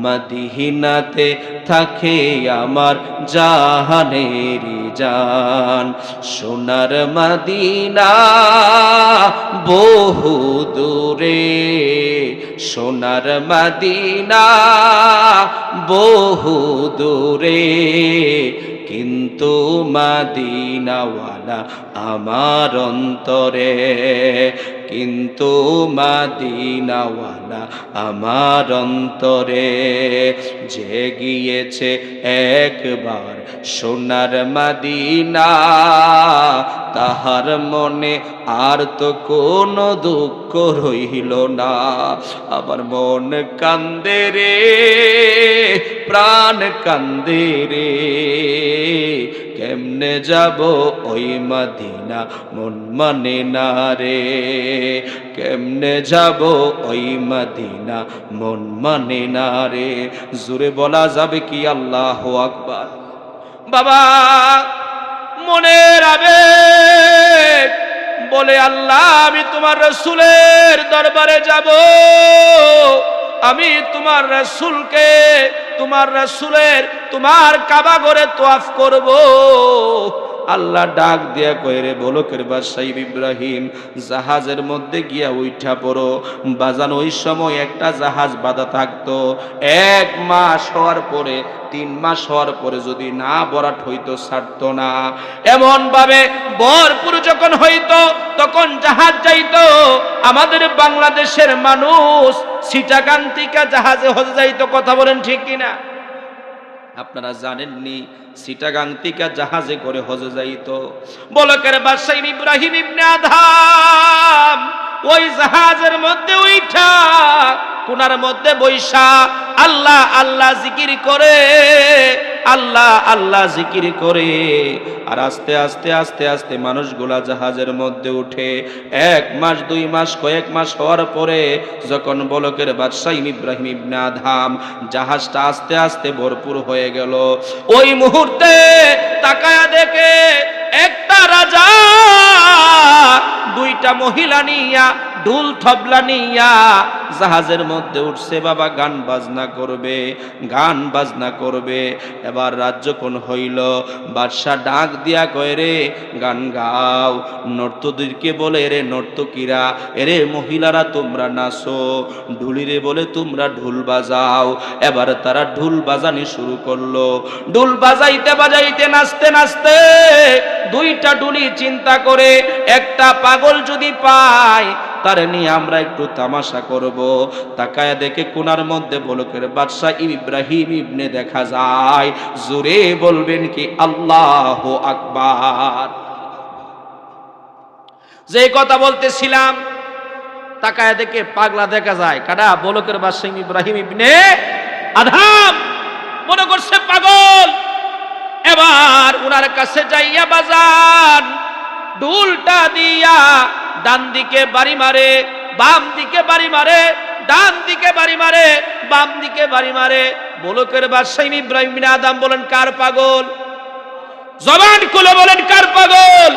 S1: মদিনাতে থাকে আমার জাহানেরি জান। সোনার মদিনা বহু দূরে, সোনার মদিনা বহু দূরে, কিন্তু মদিনাওয়ালা আমার অন্তরে, কিন্তু মদিনাওয়ালা আমার অন্তরে। যে গিয়েছে একবার সোনার মদিনা, তাহার মনে আর তো কোনো দুঃখ রইল না। আমার মন কান্দে রে, প্রাণ কান্দে রে, কেমনে যাব ওই মদিনা মন মানে না রে, কেমনে যাব ওই মদিনা মন মানে না রে। জোরে বলা যাবে কি আল্লাহু আকবার। বাবা মনের আবেগ বলে, আল্লাহ আমি তোমার রাসূলের দরবারে যাব, আমি তোমার রাসূলকে, তোমার রাসূলের তোমার কাবা ঘরে তওয়াফ করব। আল্লাহ ডাক দিয়া কয়, রে বলকের বাদশাহ ইব্রাহিম, জাহাজের মধ্যে গিয়া উঠা পড়ো। বাজান ওই সময় একটা জাহাজ বাঁধা থাকতো। 1 মাস হওয়ার পরে, 3 মাস হওয়ার পরে যদি না ভরাট হইতো ছাড়তো না। এমন ভাবে ভরপুর যখন হইতো তখন জাহাজ যাইতো। আমাদের বাংলাদেশের মানুষ সিটাগাং থেকে জাহাজে হজে যাইতো। কথা বলেন ঠিক কিনা? আপনারা জানেননি চিটাগাং থেকে জাহাজে করে হজে যাইত বলকের বাদশাহ ইব্রাহিম ইবনে আদহাম ওই জাহাজের মধ্যে উঠা কোনার মধ্যে বৈশা আল্লাহ আল্লাহ জিকির করে, আল্লাহ আল্লাহ জিকির করে। আর আস্তে আস্তে আস্তে আস্তে মানুষগুলা জাহাজের মধ্যে উঠে। 1 মাস 2 মাস কয়েক মাস হওয়ার পরে যখন বলকের বাদশাহ ইব্রাহিম ইবনে আদহাম জাহাজটা আস্তে আস্তে ভরপুর হয়ে গেল, ওই মুহূর্তে তাকায়া দেখে একটা রাজা 2টা মহিলা নিয়া ঢোল তবলা নিয়া জাহাজের মধ্যে উঠছে। বাবা গান বাজনা করবে, গান বাজনা করবে। এবার রাত যখন হইল বাদশাহ ডাক দিয়া কয়, রে গান গাও। নর্তকীদেরকে বলে, রে নর্তকীরা, এরে মহিলারা তোমরা নাচো। ঢুলিরে বলে তোমরা ঢোল বাজাও। এবার তারা ঢোল বাজানি শুরু করলো। ঢোল বাজাইতে বাজাইতে নাচতে নাচতে 2টা ঢুলি চিন্তা করে, একটা পাগল যদি পায় তার নিয়ে আমরা একটু তামাশা করব। তাকায়া দেখে কোনার মধ্যে বলকের বাদশাহ ইব্রাহিম ইবনে দেখা যায়। জোরে বলবেন কি আল্লাহু আকবার। যে কথা বলতেছিলাম, তাকায়া দেখে পাগলা দেখা যায়। কারা? বলকের বাদশাহ ইব্রাহিম ইবনে আদহাম। মনে করছে পাগল। এবার উনার কাছে যাইয়া বাজান ঢোলটা দিয়া ডান দিকে বাড়ি মারে, বাম দিকে বাড়ি মারে, ডান দিকে বাড়ি মারে, বাম দিকে বাড়ি মারে। বলকের বাদশাহ ইব্রাহিম ইবনে আদহাম বলেন, কার পাগল? জবান খুলে বলেন, কার পাগল?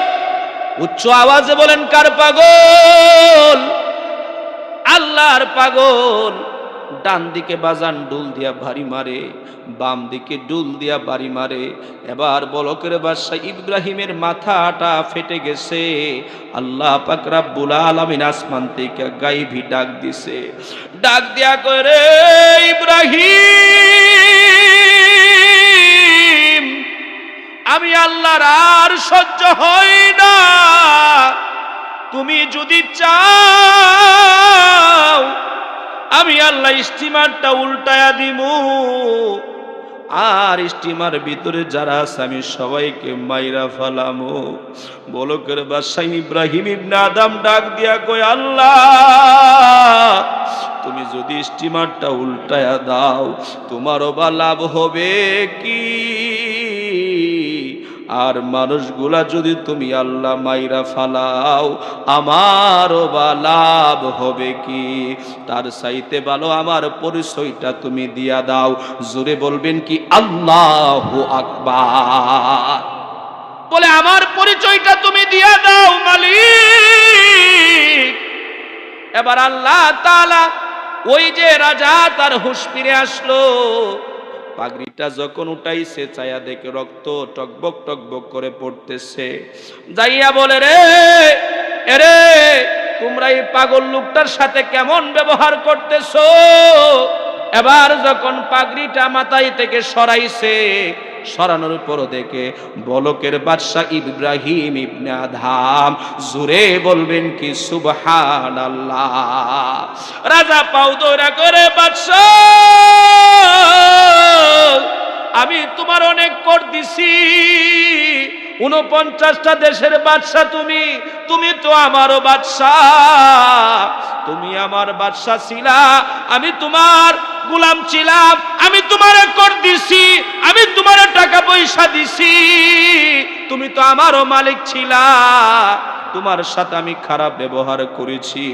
S1: উচ্চ আওয়াজে বলেন, কার পাগল? আল্লাহর পাগল। ডান দিকে বাজান ঢোল দিয়া বাড়ি মারে, বাম দিকে ঢোল দিয়া বাড়ি মারে। এবার বলকের বাদশাহ ইব্রাহিমের মাথাটা ফেটে গেছে। আল্লাহ পাক রব্বুল আলামিন আসমান থেকে গায়েবী ডাক দিছে। ডাক দিয়া কয়, রে ইব্রাহিম, আমি আল্লাহর আর সহ্য হয় না। তুমি যদি চাও আমি আল্লাহ স্টিমারটা উল্টায়া দিমু, আর স্টিমার ভিতরে যারা আছে আমি সবাইকে মাইরা ফালামু। বলকের বাদশাহ ইব্রাহিম ইবনে আদহাম ডাক দিয়া কয়, আল্লাহ তুমি যদি স্টিমারটা উল্টায়া দাও তোমারও বা লাভ হবে কি? আর মানুষগুলা যদি তুমি আল্লাহ মাইরা ফালাও আমারও বা লাভ হবে কি? তার চাইতে ভালো আমার পরিচয়টা তুমি দিয়া দাও। জোরে বলবেন কি আল্লাহু আকবার। বলে, আমার পরিচয়টা তুমি দিয়া দাও মালিক। এবার আল্লাহ তাআলা ওই যে রাজা তার হুঁশ ফিরে আসলো। পাগড়িটা যখন উঠাইছে চায়া দেখে রক্ত টকবক টকবক করে পড়তেছে। যাইয়া বলে, রে এরে তোমরা এই পাগল লোকটার সাথে কেমন ব্যবহার করতেছো? এবার যখন পাগড়িটা মাথায় থেকে সরাইছে, সরানোর পর দেখে বলকের বাদশাহ ইব্রাহিম ইবনে আদহাম। জোরে বলবেন কি সুবহানাল্লাহ। রাজা পাও দৌড়া করে, বাদশাহ আমি তোমার অনেক কর দিছি, 49টা দেশের বাদশাহ তুমি, তুমি তো আমারও বাদশাহ, তুমি আমার বাদশাহ ছিলা, আমি তোমার গোলাম ছিলাম, আমি তোমারে কর দিছি, আমি তোমারে টাকা পয়সা দিছি, তুমি তো আমারও মালিক ছিলা, তোমার সাথে আমি খারাপ ব্যবহার করেছি,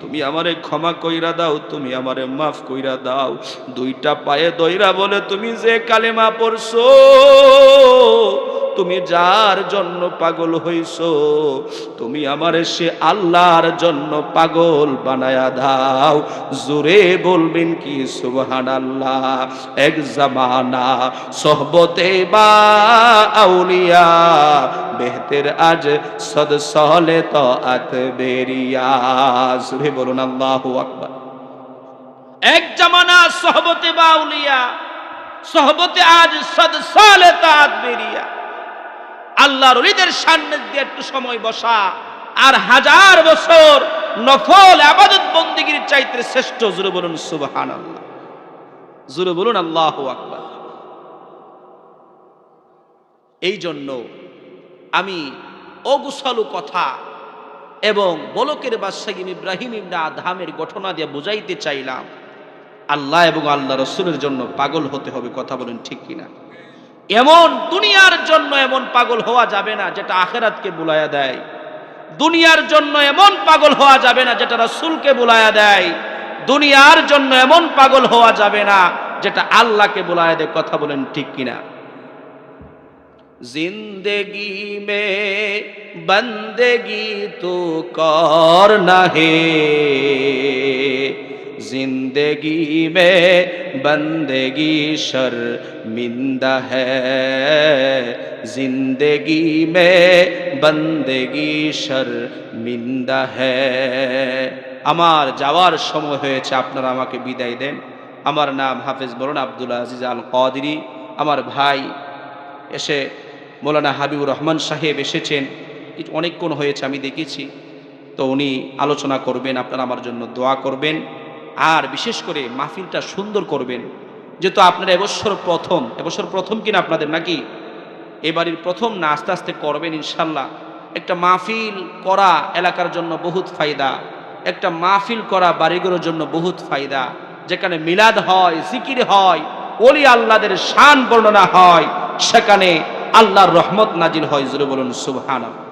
S1: তুমি আমারে ক্ষমা কইরা দাও, তুমি আমারে মাফ কইরা দাও। 2টা পায়ে দইরা বলে, তুমি যে কালেমা পড়ছো, তুমি যার জন্য পাগল হইছো, তুমি আমারে সে আল্লাহর জন্য পাগল বানায়া দাও। জোরে বলবেন কি সুবহানাল্লাহ। এক জামানা সোহবতে বা আউলিয়া, বেহতের আজ সদ সলে তো আত বেরিয়া। জোরে বলুন আল্লাহু আকবার। এক জামানা সোহবতে বা আউলিয়া, সোহবতে আজ সদ সলে তো আত বেরিয়া। আল্লাহর ওলিদের সান্নিধ্যে একটু সময় বসা আর 1000 বছর নফল ইবাদত বন্দেগীর চাইতে শ্রেষ্ঠ। জোরে বলুন সুবহানাল্লাহ, জোরে বলুন আল্লাহু আকবার। এই জন্য আমি অগুছালু কথা এবং বলকের বাদশাহ ইব্রাহিম ইবনে আদহামের ঘটনা দিয়ে বুঝাইতে চাইলাম আল্লাহ এবং আল্লাহ রসুলের জন্য পাগল হতে হবে। কথা বলেন ঠিক কিনা? এমন দুনিয়ার জন্য এমন পাগল হওয়া যাবে না যেটা আখিরাতকে বুলায়া দেয়। দুনিয়ার জন্য এমন পাগল হওয়া যাবে না যেটা রাসূলকে বুলায়া দেয়। দুনিয়ার জন্য এমন পাগল হওয়া যাবে না যেটা আল্লাহকে বুলায়া দেয়। কথা বলেন ঠিক কিনা? जिंदगी में बंदगी तो करना है, जिंदगी में बंदगी शर्मिंदा है, जिंदगी में बंदगी शर्मिंदा है। আমার যাওয়ার সময় হয়েছে, আপনারা আমাকে বিদায় দেন। আমার নাম হাফেজ মৌলানা আব্দুল আজিজ আল কাদেরী। আমার ভাই এসে মৌলানা হাবিবুর রহমান সাহেব এসেছেন, অনেকক্ষণ হয়েছে আমি দেখেছি। তো উনি আলোচনা করবেন, আপনারা আমার জন্য দোয়া করবেন, আর বিশেষ করে মাহফিলটা সুন্দর করবেন। যেহেতু আপনারা এবছর প্রথম কিনা আপনাদের, নাকি এবারের প্রথম না? আস্তে আস্তে করবেন ইনশাল্লাহ। একটা মাহফিল করা এলাকার জন্য বহুত ফায়দা, একটা মাহফিল করা বাড়িঘরের জন্য বহুত ফায়দা। যেখানে মিলাদ হয়, জিকির হয়, ওলি আল্লাহদের শান বর্ণনা হয়, সেখানে আল্লাহর রহমত নাজিল হয়। জোরে বলুন সুবহানাল্লাহ।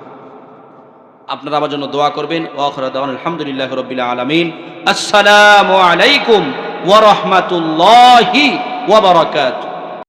S1: আপনারা আমার জন্য দোয়া করবেন। ওয়া আখিরু দাওয়ানা আলহামদুলিল্লাহি রাব্বিল আলামিন। আসসালামু আলাইকুম ওয়া রাহমাতুল্লাহি ওয়া বারাকাতুহু।